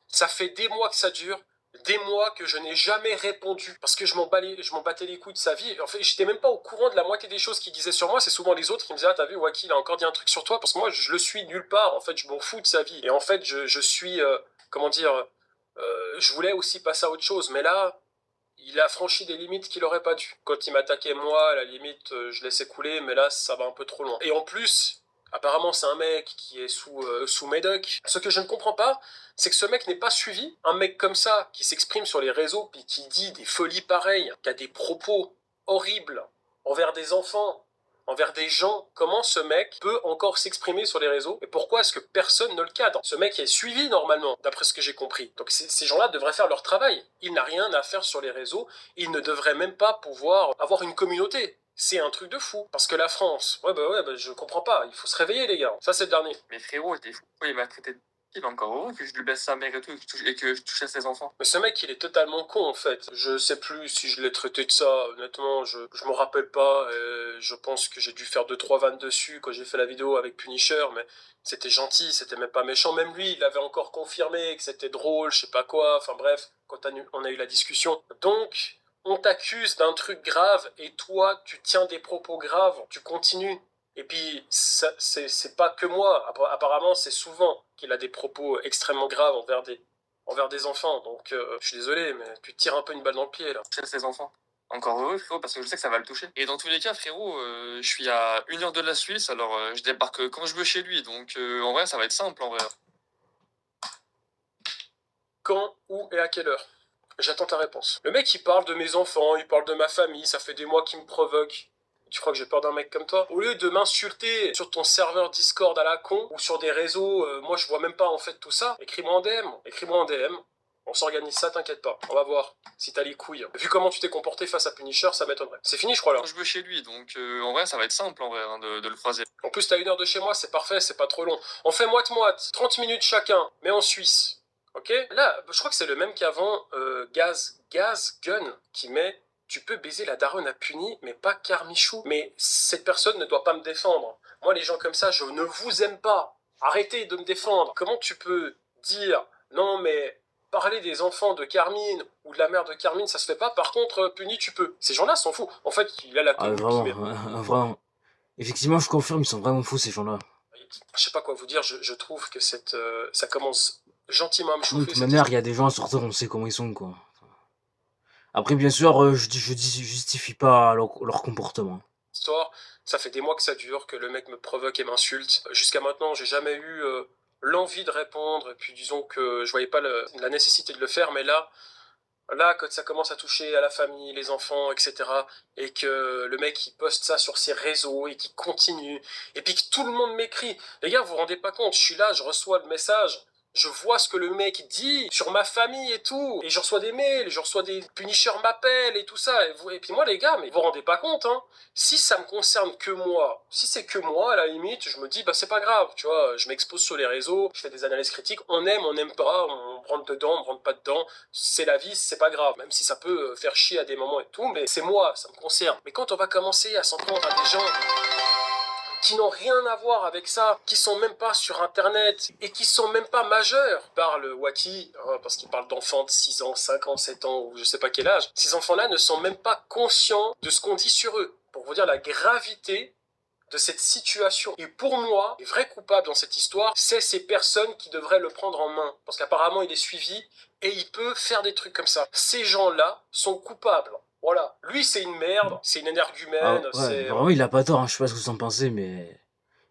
Ça fait des mois que ça dure, des mois que je n'ai jamais répondu parce que je m'en battais les couilles de sa vie. En fait, j'étais même pas au courant de la moitié des choses qu'il disait sur moi. C'est souvent les autres qui me disaient ah t'as vu Waki il a encore dit un truc sur toi parce que moi je le suis nulle part. En fait, je m'en fous de sa vie. Et en fait, je suis comment dire, je voulais aussi passer à autre chose, mais là. Il a franchi des limites qu'il aurait pas dû. Quand il m'attaquait moi, à la limite, je laissais couler, mais là, ça va un peu trop loin. Et en plus, apparemment, c'est un mec qui est sous médoc. Ce que je ne comprends pas, c'est que ce mec n'est pas suivi. Un mec comme ça, qui s'exprime sur les réseaux, puis qui dit des folies pareilles, qui a des propos horribles envers des enfants, envers des gens, comment ce mec peut encore s'exprimer sur les réseaux et pourquoi est-ce que personne ne le cadre? Ce mec est suivi normalement, d'après ce que j'ai compris. Donc ces gens-là devraient faire leur travail. Il n'a rien à faire sur les réseaux, il ne devrait même pas pouvoir avoir une communauté. C'est un truc de fou. Parce que la France, ouais, je comprends pas, il faut se réveiller les gars. Ça c'est le dernier. Mais frérot, t'es fou, il m'a traité de... Il est encore heureux que je lui baisse sa mère et tout, et que je touche à ses enfants. Mais ce mec, il est totalement con en fait. Je sais plus si je l'ai traité de ça, honnêtement, je me rappelle pas. Je pense que j'ai dû faire 2-3 vannes dessus quand j'ai fait la vidéo avec Punisher, mais c'était gentil, c'était même pas méchant. Même lui, il avait encore confirmé que c'était drôle, je sais pas quoi. Enfin bref, quand on a eu la discussion. Donc, on t'accuse d'un truc grave et toi, tu tiens des propos graves, tu continues. Et puis, c'est pas que moi. Apparemment, c'est souvent qu'il a des propos extrêmement graves envers des enfants. Donc, je suis désolé, mais tu tires un peu une balle dans le pied, là. Toucher à ses enfants. Encore heureux, frérot, parce que je sais que ça va le toucher. Et dans tous les cas, frérot, je suis à 1 heure de la Suisse, alors je débarque quand je veux chez lui. Donc, en vrai, ça va être simple, en vrai. Quand, où et à quelle heure? J'attends ta réponse. Le mec, il parle de mes enfants, il parle de ma famille, ça fait des mois qu'il me provoque. Tu crois que j'ai peur d'un mec comme toi? Au lieu de m'insulter sur ton serveur Discord à la con, ou sur des réseaux, moi je vois même pas en fait tout ça, écris-moi en DM, on s'organise ça, t'inquiète pas, on va voir si t'as les couilles. Vu comment tu t'es comporté face à Punisher, ça m'étonnerait. C'est fini je crois là. Quand je veux chez lui, donc en vrai, ça va être simple, en vrai, hein, de le croiser. En plus t'as 1 heure de chez moi, c'est parfait, c'est pas trop long. On fait moite-moite, 30 minutes chacun, mais en Suisse. Ok? Là, je crois que c'est le même qu'avant, Gaz Gun, qui met tu peux baiser la daronne à Puni, mais pas Carmichou. Mais cette personne ne doit pas me défendre. Moi, les gens comme ça, je ne vous aime pas. Arrêtez de me défendre. Comment tu peux dire, non, mais parler des enfants de Carmine ou de la mère de Carmine, ça se fait pas. Par contre, Puni, tu peux. Ces gens-là s'en foutent. En fait, il a la Ah, vraiment. Effectivement, je confirme, ils sont vraiment fous, ces gens-là. Je sais pas quoi vous dire, je trouve que ça commence gentiment à me De chauffer. toute manière, il y a des gens sur Terre, on sait comment ils sont, quoi. Après, bien sûr, je justifie pas leur comportement. Histoire, ça fait des mois que ça dure, que le mec me provoque et m'insulte. Jusqu'à maintenant, j'ai jamais eu l'envie de répondre, et puis disons que je voyais pas la nécessité de le faire, mais là, quand ça commence à toucher à la famille, les enfants, etc., et que le mec il poste ça sur ses réseaux et qu'il continue, et puis que tout le monde m'écrit, les gars, vous vous rendez pas compte, je suis là, je reçois le message, je vois ce que le mec dit sur ma famille et tout, et je reçois des mails, je reçois des Punisher m'appellent et tout ça, et puis moi les gars, mais vous vous rendez pas compte, hein, si ça me concerne que moi, si c'est que moi, à la limite, je me dis, bah c'est pas grave, tu vois, je m'expose sur les réseaux, je fais des analyses critiques, on n'aime pas, on rentre dedans, on rentre pas dedans, c'est la vie, c'est pas grave, même si ça peut faire chier à des moments et tout, mais c'est moi, ça me concerne. Mais quand on va commencer à s'en prendre à des gens qui n'ont rien à voir avec ça, qui sont même pas sur internet et qui sont même pas majeurs. Parle Wacky, hein, parce qu'il parle d'enfants de 6 ans, 5 ans, 7 ans ou je sais pas quel âge. Ces enfants-là ne sont même pas conscients de ce qu'on dit sur eux. Pour vous dire la gravité de cette situation. Et pour moi, les vrais coupables dans cette histoire, c'est ces personnes qui devraient le prendre en main. Parce qu'apparemment, il est suivi et il peut faire des trucs comme ça. Ces gens-là sont coupables. Voilà. Lui, c'est une merde, c'est une Ah énergumène, ouais, c'est... vraiment, il a pas tort, hein, je sais pas ce que vous en pensez, mais...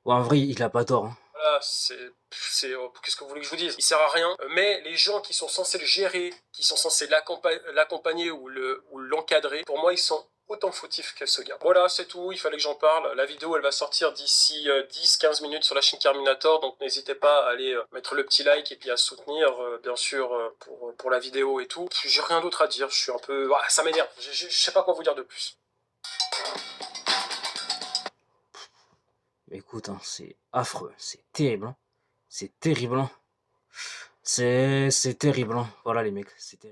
Ouais, en vrai, il a pas tort, hein. Voilà, qu'est-ce que vous voulez que je vous dise? Il sert à rien. Mais les gens qui sont censés le gérer, qui sont censés l'accompagner ou l'encadrer, pour moi, ils sont autant fautifs que ce gars. Voilà, c'est tout, il fallait que j'en parle. La vidéo, elle va sortir d'ici 10-15 minutes sur la chaîne Carminator, donc n'hésitez pas à aller mettre le petit like et puis à soutenir, bien sûr, pour la vidéo et tout. J'ai rien d'autre à dire, je suis un peu... Ah, ça m'énerve, je sais pas quoi vous dire de plus. Écoute, hein, c'est affreux, c'est terrible, hein. C'est terrible, hein. C'est terrible, hein. Voilà les mecs, c'est terrible.